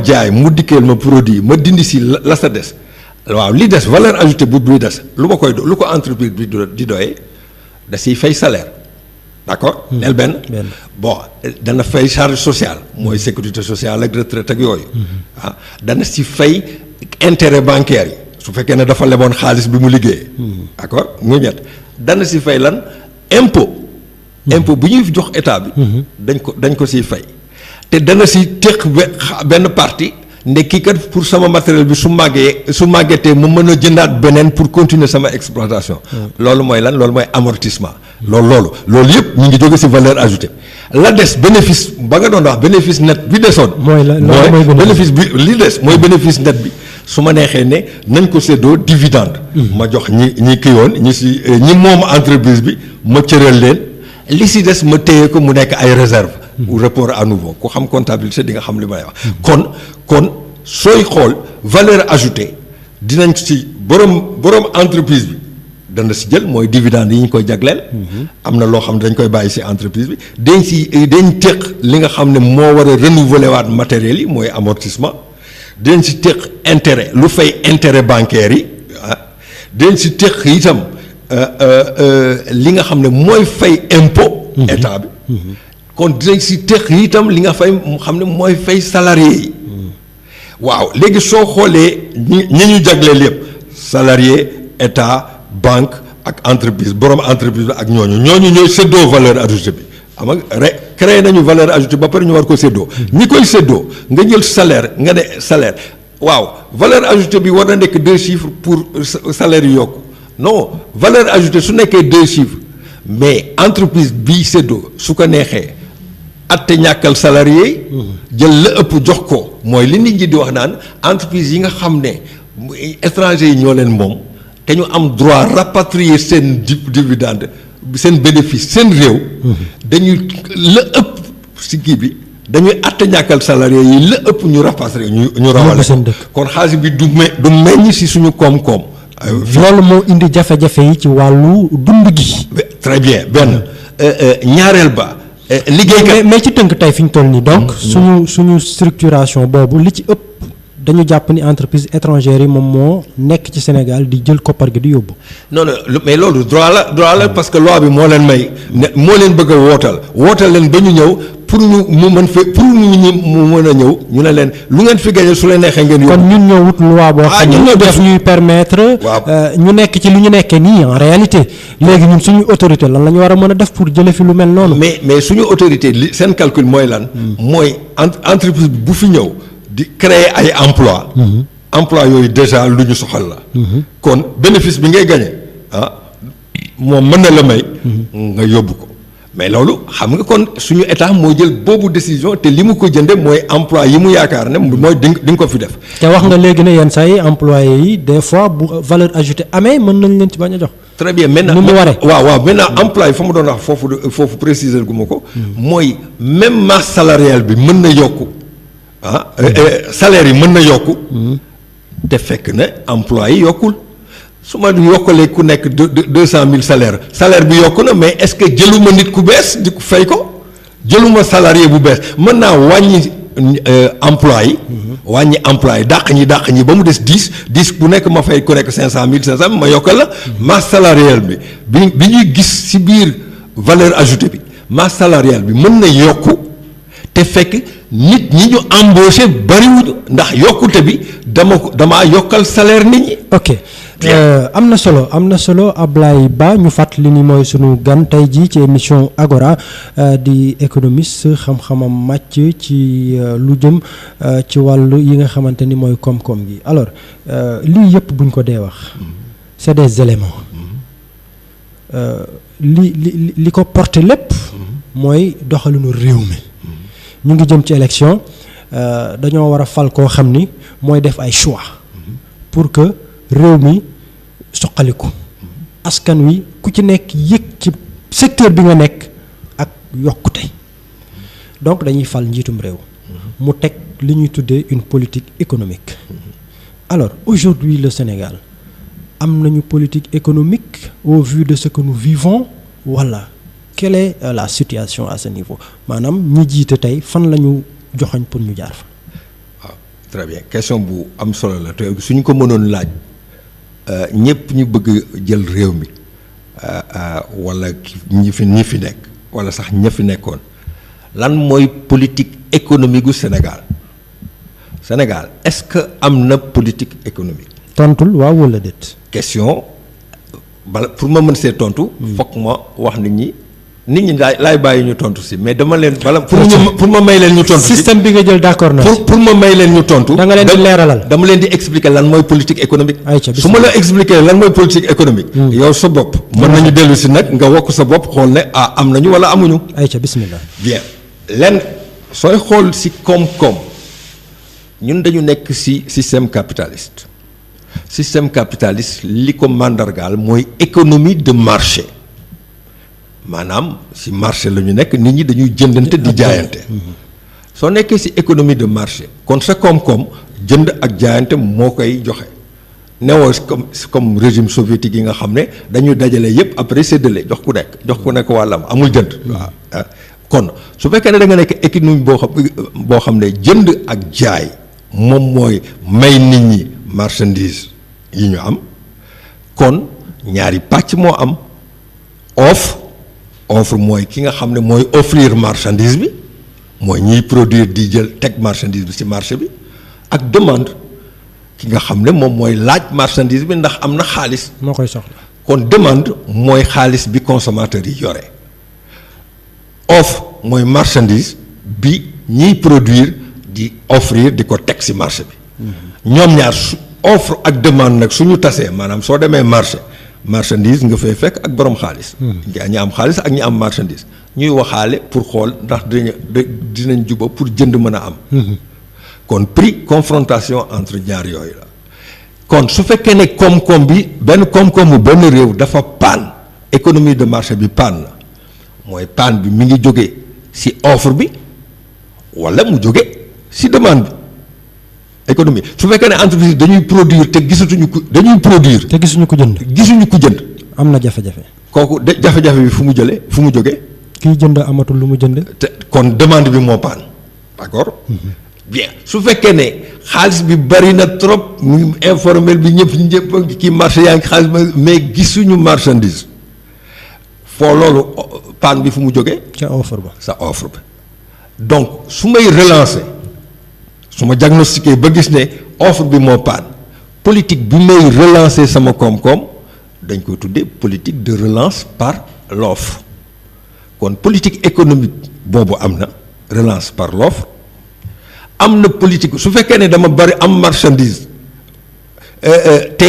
jaay mu dikkeel ma produit ma dindi ci la sa des waaw li des valeur ajoutée bu des lu ko entreprise bi di doyee da ciy fay salaire. d'accord neel benn bon dana fay charge sociale mooy sécurité sociale ak retraite ak yooyu. dana si fay intérêt bancaire yi su fekkee ne dafa leboon xaalis bi mu liggéeyee. d'accord mu ñett dana si fay lan impôt bu ñuy jox état bi. dañ ko siy fay te dana si teq benn partie ne kii kat pour sama matériel bi su màggetee mu mën a jëndaat beneen pour continuer sama exploitation. loolu mooy lan loolu mooy amortissement. loolu yëpp ñu ngi jóge ci valeur ajoutée la des bénéfice ba nga doon wax bénéfice net bi desoon. mooy bénéfice bi li des mooy bénéfice net bi su ma neexee ne nañ ko séddoo dividende. ma jox ñi kii woon ñi moom entreprise bi ma cëral leen li ci des ma téye ko mu nekk ay réserve ou report à nouveau ku xam comptabilité di nga xam li may wax. kon sooy xool valeur ajoutée dinañ ci borom entreprise bi. dana si jël mooy dividende yi ñu koy jagleel. am na loo xam ne dañ koy bàyyi si entreprise bi dañ téq li nga xam ne moo war a renouveler waat matériel yi mooy amortissement dinañ si teq intérêt lu fay intérêt bancaire yi dinañ si teq itam li nga xam ne mooy fay impôt état bi kon dinañ si teq itam li nga fay xam ne mooy fay salarié yi waaw léegi soo xoolee ñi ñu jagleel yëpp salarié état banque ak entreprise borom entreprise bi ak ñooñu ñooy séddoo valeur ajoutée bi ama créé nañu valeur ajoutée ba pare ñu war ko séddoo ñi koy séddoo nga jël salaire nga ne salaire waaw valeur ajoutée bi war na nekk 2 chiffres pour salaire yu yokku non valeur ajoutée su nekkee 2 chiffres mais entreprise bii séddoo su ko neexee atte ñàkkal salarié jël la ëpp jox ko mooy li nit ñi di wax naan entreprise yi nga xam ne étranger yi ñoo leen moom te ñu am droit rapatrier seen dividende seen bénéfice seen réew dañuy la ëpp si kii bi dañuy atte ñàkkal salarié yi la ëpp ñu rapatrier ñu rawale kon xaalis bi du meññ si suñu koom-koom loolu moo indi jafe-jafe yi ci wàllu dund gi très bien benn ñaareel ba liggéeykat mais ci tënk tey fi ñu toll nii donc suñu structuration boobu li ci ëpp dañu jàpp ni entreprise étrangère yi moom moo nekk ci Sénégal di jël koppar gi di yóbbu. non mais loolu droit la parce que loi bi moo leen may ne moo leen bëgg a wootal leen ba ñu ñëw pour ñu mu mën mën a ñëw ñu ne leen lu ngeen fi gagné su leen neexee ngeen yóbbu. kon ñun ñoo wut loi boo xam ne def ñuy permettre. ñu nekk ci li ñu nekkee nii en réalité léegi ñun suñu autorité lan la ñu war a mën a def pour jële fi lu mel noonu. mais suñu autorité li seen calcul mooy lan. mooy entreprise bu fi ñëw. di créer ay emploi yooyu déjà lu ñu soxal la kon bénéfice bi ngay gagné moom mën na la may nga yóbbu ko mais loolu xam nga kon suñu état moo jël boobu décision te li mu ko jënde mooy emploi yi mu yaakaar ne mooy di nga ko fi def te wax nga léegi ne yenn saa yi employé yi des fois bu valeur ajoutée amee mën nañ leen ci bañ a jox très bien maintenant nu mu waree waaw maintenant emploi yi fa mu doon wax foofu préciser gu ma ko mooy même masse salariale bi mën na yokku salaire yi mën na yokku te fekk ne emploi yi yokkul su ma yokkalee ku nekk 200 000 salaire bi yokku na mais est-ce que jëluma nit ku bees di ko fay ko jëluma salarié bu bees mën naa wàññi emploi yi wàññi emploi yi dàq ñi ba mu des 10 bu nekk ma fay ku nekk 500 000 ma yokkal la masse salariale bi ñuy gis ci biir valeur ajoutée bi masse salariale bi mën na yokku te fekk nit ñi ñu embauché bariwuñu ndax yokkute bi damaa yokkal salaire nit ñi. ok am na solo Ablaye Ba ñu fàttali ni mooy sunu gan tey jii ci émission Agora di économiste xam-xamam màcc ci lu jëm ci wàllu yi nga xamante ni mooy koom-koom gi alors lii yëpp buñ ko dee wax c'est des éléments li ko porté lépp mooy doxalinu réew mi. ñu ngi jëm ci élection dañoo war a fal koo xam ni mooy def ay choix pour que réew mi soqaliku askan wi ku ci nekk yëg ci secteur bi nga nekk ak yokkute donc dañuy fal njiitum réew mu teg li ñuy tuddee une politique économique alors aujourd'hui le Sénégal am nañu politique économique au vu de ce que nous vivons wala quelle est la situation à ce niveau maanaam ñi jiite tey fan la ñu joxoñ pour ñu jaar fa. waaw très bien question bu am solo la te suñu ko mënoon laaj ñëpp ñu bëgg jël réew mi wala ñi fi nekk wala sax ña fi nekkoon lan mooy politique économique gu Sénégal est-ce que am na politique économique. tontul waaw wala déet. question bala pour ma mën see tontu. fokk ma wax nit ñi laay bàyyi ñu tontu si mais dama leen bala pour ma may leen ñu tontu si système bi nga jël d'accord na pour ma may leen ñu tontu da nga leen di leeralal dama leen di expliquer lan mooy politique économique ayca su ma la expliquer lan mooy politique économique yow sa bopp mën nañu dellu si nag nga wokk sa bopp xool ne am nañu wala amuñu ayca bismillah bien sooy xool si koom-koom ñun dañu nekk si système capitaliste li ko màndargaal mooy économie de marché maanaam si marché la ñu nekk nit ñi dañuy jëndante di jaayante soo nekkee si économie de marché kon sa koom-koom jënd ak jaayante moo koy joxe newoo comme régime soviétique yi nga xam ne dañuy dajale yépp après séddale jox ku nekk wàllam amul jënd waaw kon su fekkee ne da nga nekk économie boo xam ne jënd ak jaay moom mooy may nit ñi marchandise yi ñu am kon ñaari pàcc moo am offre mooy ki nga xam ne mooy offrir marchandise bi mooy ñiy produire di jël teg marchandise bi ci marché bi ak demande ki nga xam ne moom mooy laaj marchandise bi ndax am na xaalis. moo koy soxla. kon demande mooy xaalis bi consommateur yi yore offre mooy marchandise bi ñiy produire di offrir di ko teg ci marché bi. ñoom ñaar offre ak demande nag suñu tasee maanaam soo demee marchandise nga fay fekk ak borom xaalis. ñi am xaalis ak ñi am marchandise ñuy waxaale pour xool ndax dinañ juba pour jënd mën a am. kon prix confrontation entre ñaar yooyu la kon su fekkee ne koom-koom bi benn koom-koomu benn réew dafa paan économie de marché bi paan la mooy paan bi mi ngi jóge ci offre bi walla mu jóge ci demande bi économie su fekkee ne entreprise dañuy produire te gisatuñu ko dañuy produire. te gisuñu ko jënd. gisuñu ko jënd. am na jafe-jafe. kooku de jafe-jafe bi fu mu jëlee fu mu jógee. kiy jënd amatul lu mu jënd. te kon demande bi moo paan d'accord. bien su fekkee ne xaalis bi bari na trop mu informel bi ñëpp kii marché yaa ngi xaalis mais gisuñu marchandise foo loolu paan bi fu mu jógee. ca offre ba. sa offre ba donc su may relancer su ma diagnostiqué ba gis ne offre bi moo paan politique bi may relancer sama koom-koom dañ koy tuddee politique de relance par l'offre kon politique économique boobu am na relance par l'offre am na politique su fekkee ne dama bari am marchandise te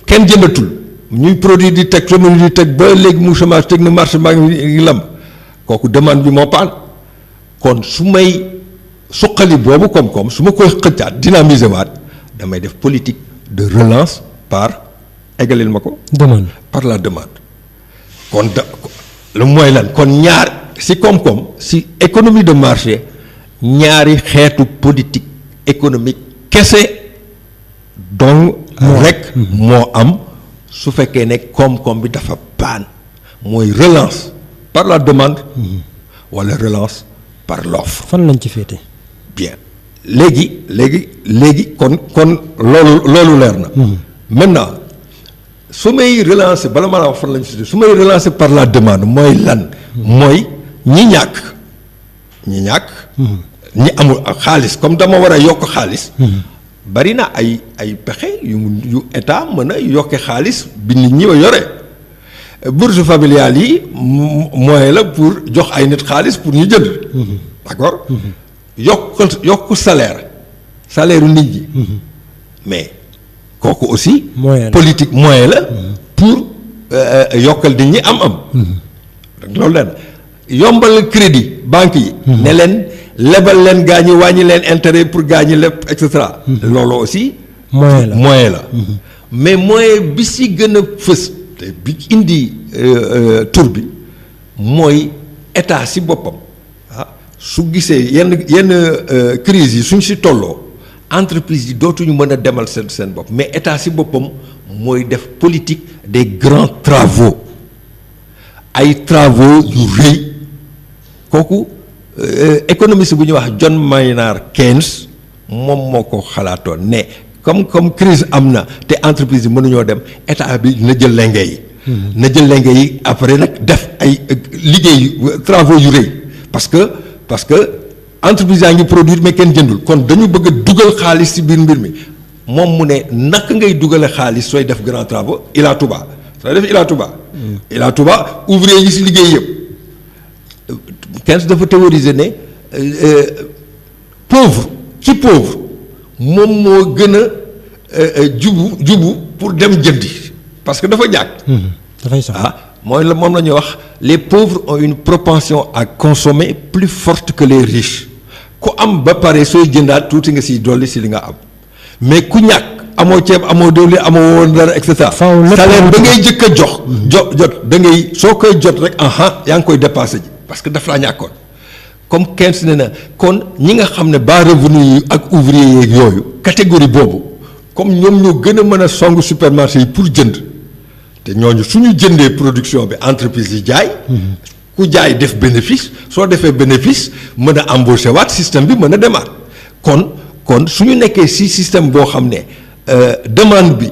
kenn jëndatul ñuy produit di teg semence di teg ba léegi mu chômage teg na marché maa ngi lam kooku demande bi moo paan kon su may suqali boobu koom-koom su ma koy xëccaat dynamiser waat damay def politique de relance par égalil ma ko. demande par la demande kon lu mooy lan kon ñaar ci koom-koom ci économie de marché. ñaari xeetu politique économique kese donc rek moo am su fekkee ne koom-koom bi dafa paan mooy relance par la demande walla relance par l'offre. fan lañ ci féete. bien léegi kon loolu leer na. maintenant su may relancer bala ma la wax fan lañ ci féete su may relancer par la demande mooy lan. mooy ñi ñàkk. ñi amul xaalis comme dama war a yokk xaalis. bari na ay pexe yu état mën a yokke xaalis bi nit ñi yore bourse familiale yi moyen la pour jox ay nit xaalis pour ñu jënd. d'accord yokk salaire nit ñi. mais kooku aussi. politique moyen la pour yokkal nit ñi am. loolu leen yombal crédit banque yi. ne leen. lebal leen gaa ñi wàññi leen intérêt pour gaa ñi lépp et cetera. loolu aussi. moyen la mais moyen bi si gën a fës te bi indi tur bi mooy état si boppam su gisee yenn crise yi suñ si tolloo entreprise yi dootuñu mën a demal seen bopp mais état si boppam mooy def politique des grands travaux ay travaux yu rëy kooku. Économiste bu ñuy wax John Maynard Keynes moom moo ko xalaatoon ne comme crise am na te entreprise yi mënuñoo dem état bi na jël lenge yi. na jël lenge yi après nag def ay liggéey travaux yu rëy parce que entreprise yaa ngi produire mais kenn jëndul kon dañu bëgg a dugal xaalis ci biir mbir mi moom mu ne naka ngay dugale xaalis sooy def grand travaux Ila Touba sooy def Ila Touba. Ila Touba ouvrier yi ci liggéey yëpp. Keynes dafa théoriser ne pauvre moom moo gën a jubu pour dem jëndi parce que dafa ñàkk. dafay sax moom la ñuy wax les pauvres ont une propension à consommer plus forte que les riches ku am ba pare sooy jëndaat tuuti nga siy dolli si li nga am mais ku ñàkk amoo ceeb amoo diwlin amoo woon dara et cetera. salaire ba ngay jëkk a jot da ngay soo koy jot rek yaa ngi koy dépassé ji. parce que daf laa ñàkkoon comme Keynes ne na kon ñi nga xam ne bas revenu yi ak ouvrier yeeg yooyu catégorie boobu comme ñoom ñoo gën a mën a song supermarché yi pour jënd te ñooñu suñu jëndee production bi entreprise yi jaay. ku jaay def bénéfice soo defee bénéfice mën a embauché waat système bi mën a demaat kon kon su ñu nekkee ci système boo xam ne demande bi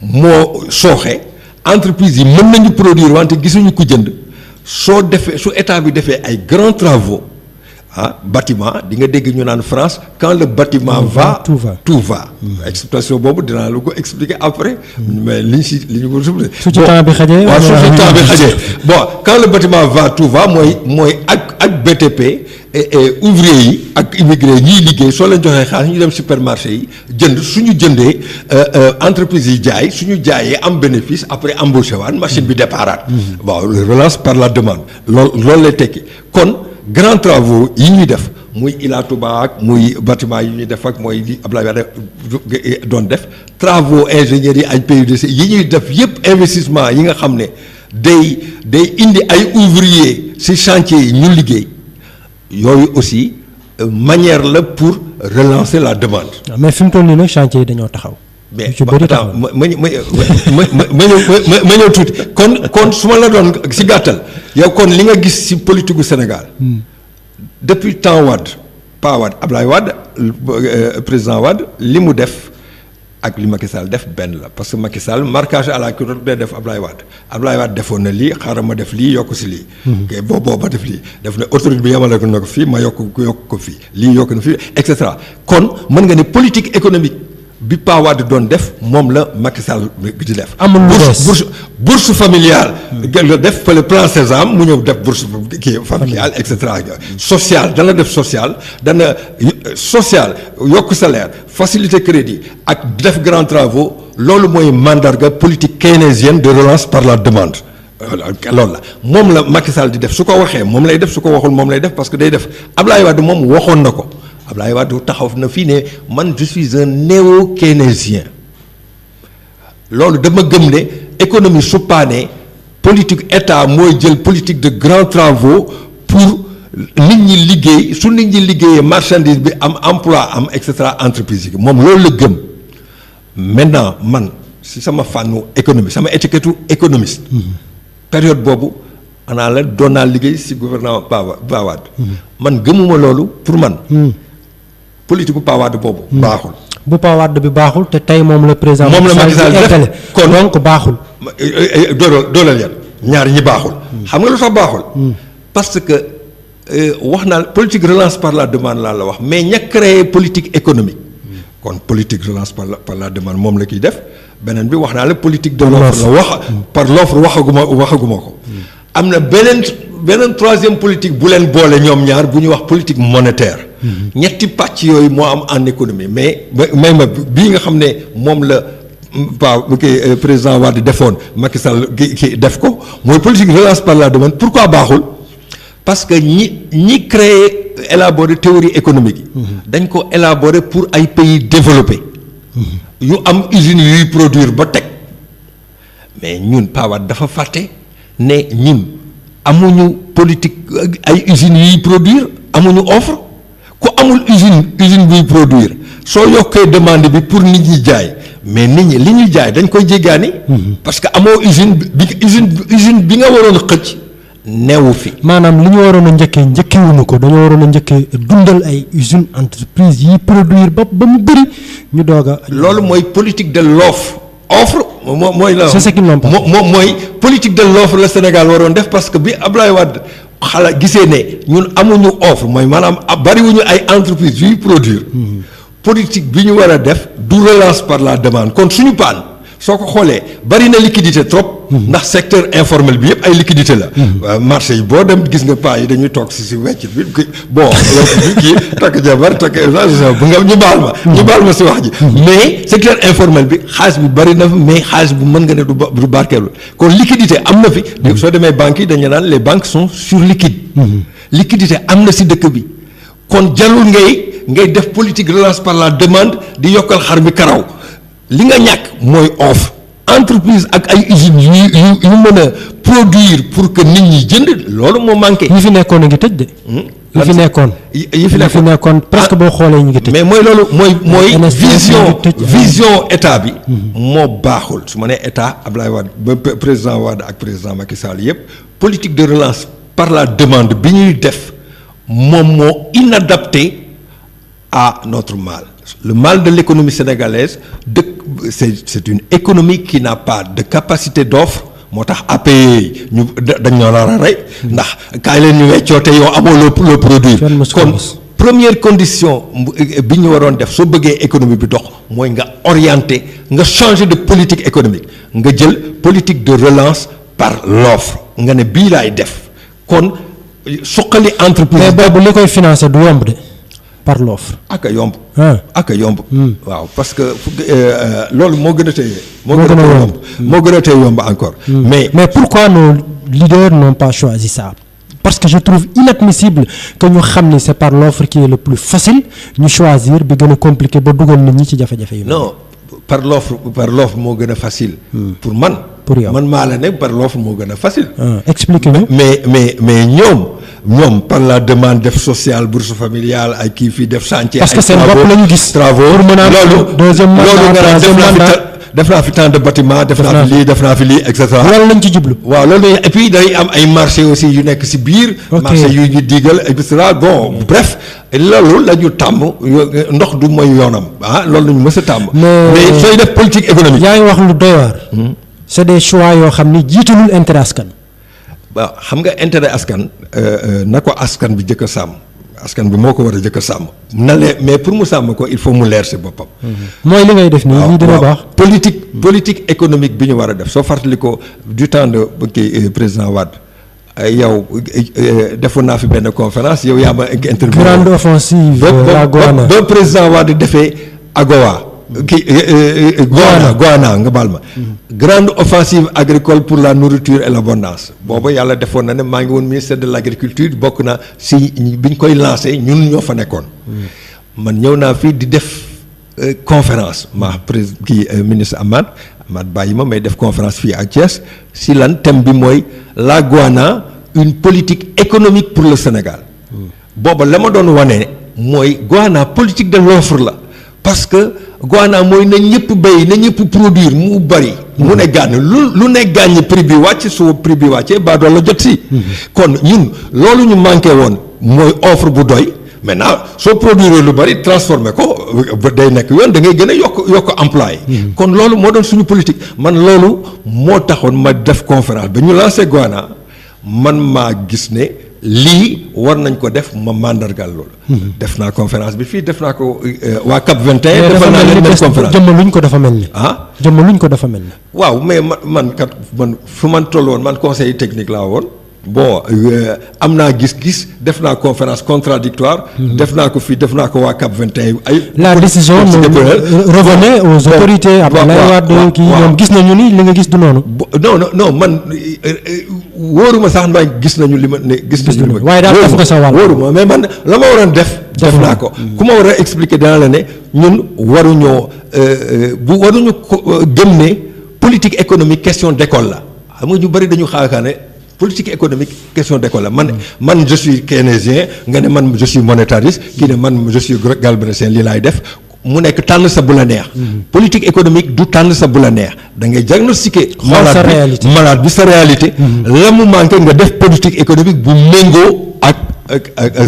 moo sooxe entreprise yi mën nañu produire wante gisuñu ko jënd soo defee su état bi defee ay grands travaux bâtiment di nga dégg ñu naan France quand le bâtiment va tout va explication boobu dinaa la ko expliquer après mais li ñu ko su ci temps bi xajee waaw su ci temps bi xajee bon quand le bâtiment va tout va mooy ak BTP et ouvrier yi ak immigré ñiy liggéey soo leen joxee xaalis ñu dem supermarché yi jënd suñu jëndee entreprise yi jaay suñu jaayee am bénéfice après embauché waan machine bi déparaat bon relance par la demande loolu lay tekki kon grands travaux yi ñuy def muy Ila Touba ak muy bâtiment yi ñuy def ak mooy li Abdoulaye Wade doon def travaux ingénieurs yi ay PUDC yi ñuy def yépp investissement yi nga xam ne day indi ay ouvriers ci chantier yi ñu liggéey yooyu aussi manière la pour relancer la demande. mais fi mu toll nii nag chantier yi dañoo taxaw. mais ma ñëw tuuti kon su ma la doon ci gàttal yow kon li nga gis ci politique gu Sénégal depuis temps Wade pas Wade Ablaye Wade président Wade li mu def ak li Macky Sall def benn la parce que Macky Sall marquage à la culotte day def Ablaye Wade defoon na lii xaaral ma def lii yokk ci lii. ok boobu def lii def na autorité bi yemale na ko fii ma yokk ko fii lii yokk na fii et cetera kon mën nga ne politique économique. bi Pa Wade doon def moom la Macky Sall di def. amul bourse familiale. nga def fa le plan Sésame mu ñëw def bourse familiale et cetera. social dana def social yokk salaire faciliter crédit ak def grands travaux loolu mooy mandarga politique keynésienne de relance par la demande. loolu la moom la Macky Sall di def su ko waxee moom lay def su ko waxul moom lay def parce que day def Ablaye Wade moom waxoon na ko. Abdoulaye Wade taxaw na fii ne man je suis un néo-keynésien loolu dama gëm ne économie su paanee politique état mooy jël politique de grands travaux pour nit ñi liggéey su nit ñi liggéeyee marchandise bi am emploi am et cetera entreprise yi moom loolu la gëm maintenant man si sama fànnu économie sama étiquette économiste période boobu xanaa la doon naa liggéey si gouvernement Pa Wade man gëmuma loolu pour man politique bu Pa Wade boobu baaxul. bu Pa Wade bi baaxul te tey moom la président. moom la Macky Sall def kon donc baaxul. dooleel yan ñaar ñi baaxul. xam nga lu tax baaxul. parce que wax naa politique relance par la demande laa la wax mais ña créé politique économique. kon politique relance par la demande moom la kiy def beneen bi wax naa la politique de l'offre la wax par l'offre waxaguma ko. am na beneen troisième politique bu leen boole ñoom ñaar bu ñuy wax politique monétaire. ñetti pàcc yooyu moo am en économie mais bii nga xam ne moom la président Wade defoon Macky Sall ki def ko mooy politique relance par la demande pourquoi baaxul parce que ñi créé élaborer théorie économique yi dañ ko élaborer pour ay pays développés yu am usines yuy produire ba teg mais ñun Pa Wade dafa fàtte ne ñun amuñu politique ay usines yuy produire amuñu offre ku amul usine buy produire soo yokkee demande bi pour nit ñi jaay mais nit ñi li ñuy jaay dañ koy jéggaani parce que amoo usine bi nga waroon xëcc neewu fi. maanaam li ñu waroon a njëkkewuñu ko dañoo waroon a njëkkee dundal ay usine entreprise yi produire ba mu bëri ñu doog a. loolu mooy politique de l'offre mooy la. c'est ce qu'ils n'ont pas. moom mooy politique de l'offre la Sénégal waroon def parce que bi Abdoulaye Wade gisee ne ñun amuñu offre mooy maanaam bariwuñu ay entreprise yuy produire. politique bi ñu war a def du relance par la demande kon suñu paan soo ko xoolee bari na liquidité trop. ndax secteur informel bi yëpp ay liquidité la. marché yi boo dem gis nga paa yi dañuy toog si weccit bi bon kii takk jabar takk bu nga ñu baal ma si wax ji. mais secteur informel bi xaalis bi bari na fa mais xaalis bu mën nga ne du barkeelu kon liquidité am na fi. soo demee banques yi dañu naan les banques sont surliquides. liquidité am na si dëkk bi kon jarul ngay def politique relance par la demande di yokkal xar mi karaw li nga ñàkk mooy offre entreprise ak ay usines yu mën a produire pour que nit ñi jënd loolu moo manqué. yi fi nekkoon a ngi tëj de. yi fi nekkoon presque boo xoolee ñu ngi tëj. mais mooy loolu mooy vision état bi. moo baaxul su ma nee état Abdoulaye Wade ba président Wade ak président Macky Sall yëpp politique de relance par la demande bi ñuy def moom moo inadapté à notre mal le mal de l'économie sénégalaise c'est une économie qui n'a pas de capacité d'offre. moo tax APE ñu dañ ñoo nar a rey ndax kaay leen ñu weccoo te yow amoo loo produire kon première condition bi ñu waroon def soo bëggee économie bi dox mooy nga orienter nga changer de politique économique nga jël politique de relance par l'offre nga ne bii laay def kon suqali entreprise. mais boobu li koy financer du yomb de par l'offre. ak a yomb. ak a yomb. waaw parce que loolu moo gën a tey. moo gën a tey yomb encore. mais pourquoi nos leaders n'ont pas choisi ça? Parce que je trouve inadmissible que ñu xam ni c'est par l'offre qui est le plus facile ñu choisir bi gën a compliqué ba dugal nit ñi ci jafe-jafe yi. non par l'offre moo gën a facile. pour man. pour yow man maa la ne par l'offre moo gën a facile. expliquez-nous. mais ñoom par la demande def social bourse familiale ay kii fii def chantier. parce que seen bopp la ñu gis. travaux pour mën a deuxième mandat def naa fi tant de bâtiment def naa fi lii et cetera. loolu lañ ci jublu. waaw loolu et puis day am ay marché aussi yu nekk ci biir. marché yu ñu digal et cetera bon bref loolu la ñu tàmm ndox du mooy yoonam loolu la ñu mës a tàmm. mais sooy def politique économique. yaa ngi wax lu doy waar. c'est des choix yoo xam ni jiitalul intérêt askan. waaw xam nga intérêt askan na ko askan bi jëkk a sàmm. askan bi moo ko war a jëkk a sàmm. na lee mais pour mu sàmm ko il faut mu leer ci boppam. mooy li ngay def nii lii dina baax. politique économique bi ñu war a def soo fàttali ko du temps de kii président Wade yow defoon naa fi benn conférence yow yaa ma interview. grande offensive la Goana ba président Wade defee AGOA. Goana nga baal ma. grande offensive agricole pour la nourriture et l'abondance booba yàlla defoon na ne maa ngi woon ministère de l'agriculture bokk na si bi ñu koy lancé ñun ñoo fa nekkoon. man ñëw naa fii di def conférence ministre Amath bàyyi ma may def conférence fii à Thiès si lan thème bi mooy la Goana une politique économique pour le Sénégal. booba la ma doon wane mooy Goana politique de l'offre la parce que Goana mooy na ñëpp béy na ñëpp produire mu bari. mu ne gàññ lu ne gàññ prix bi wàcc soo prix bi wàccee ba doon la jot si. kon ñun loolu ñu manqué woon mooy offre bu doy maintenant soo produire lu bari transformer ko day nekk yoon da ngay gën a yokk emploi yi. kon loolu moo doon suñu politique man loolu moo taxoon ma def conférence ba ñu lancé Goana man maa gis ne. lii war nañ ko def ma mandargal loolu. def naa conférence bi fii def naa ko waa CAP 21. defal naa leen conférence jëmmaluñ ko dafa mel ni. jëmmaluñ ko dafa mel ni. waaw mais man fu man toll woon man conseil technique laa woon bon am naa gis-gis def naa conférence contradictoire def naa ko fii def naa ko waa CAP 21 ay. la décision revenait aux autorités. Abdoulaye Wade kii ñoom gis nañu ni li nga gis du noonu. non man wóoruma sax ndax gis nañu li ma ne gis nañu li ma. waaye daal def nga sa wàll wóoruma mais man la ma waroon def. def naa ko ku ma war a expliquer dana la ne ñun waruñoo waruñu gëm ne politique économique question d'école la xam nga ñu bari dañu xaakaane politique économique question d'école la man je suis keynésien nga ne man je suis monétariste kii ne man je suis galbraithien lii laay def mu nekk tànn sa bu la neex. politique économique du tànn sa bu la neex da ngay diagnostiquer. malade bi sa réalité. la mu manqué nga def politique économique bu méngoo ak.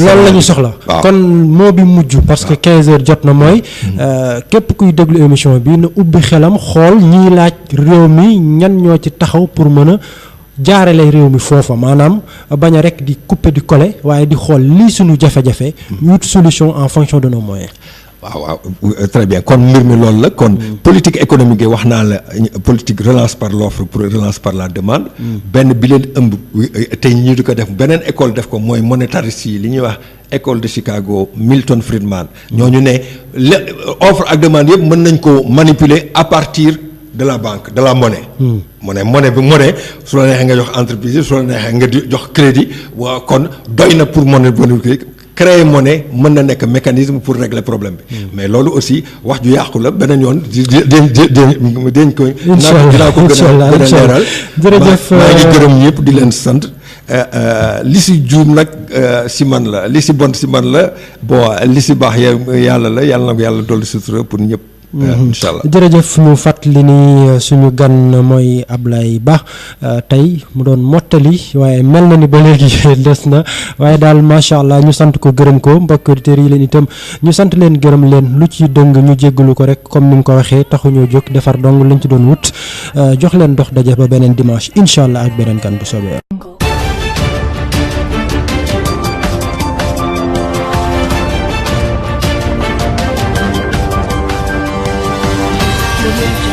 loolu la ñu soxla. kon moo bi mujj parce que 15 heures jot na mooy. képp kuy déglu émission bi na ubbi xelam xool ñiy laaj réew mi ñan ñoo ci taxaw pour mën a jaarale réew mi foofa maanaam bañ a rek di couper di coller waaye di xool lii suñu jafe-jafe. ñu wut solution en fonction de nos moyens. waaw très bien kon mbir mi loolu la kon politique économique yi wax naa la politique relance par l'offre pour relance par la demande. benn bi leen ëmb tey ñu di ko def beneen école def ko mooy monétariste yi li ñuy wax école de Chicago Milton Friedman. ñooñu ne offre ak demande yëpp mën nañ ko manipuler à partir de la banque de la monnaie. monnaie su la neexee nga jox entreprise su la neexee nga di jox crédit waa kon doy na pour monnaie créer monnaie mën na nekk mécanisme pour régler problème bi. mais loolu aussi wax ju yàqu la beneen yoon dañ ko. dinaa ko gën a leeral. jërëjëf maa ngi gërëm ñëpp di leen sant. li si juum nag si man la li si bon si man la bon li si baax yàlla la yàlla na ko yàlla dolli sutura pour ñëpp. incha allah jërëjëf ñu fàttali ni suñu gan mooy Ablaye Ba tey mu doon mottali waaye mel na ni ba léegi des na waaye daal macha allah ñu sant ko gërëm ko mbokk auditeurs yi leen itam ñu sant leen gërëm leen lu ci dëng ñu jéggalu ko rek comme ni nga ko waxee taxuñoo jóg defar dong lañ ci doon wut jox leen dox daje ba beneen dimanche incha allah ak beneen gan bu soobee. The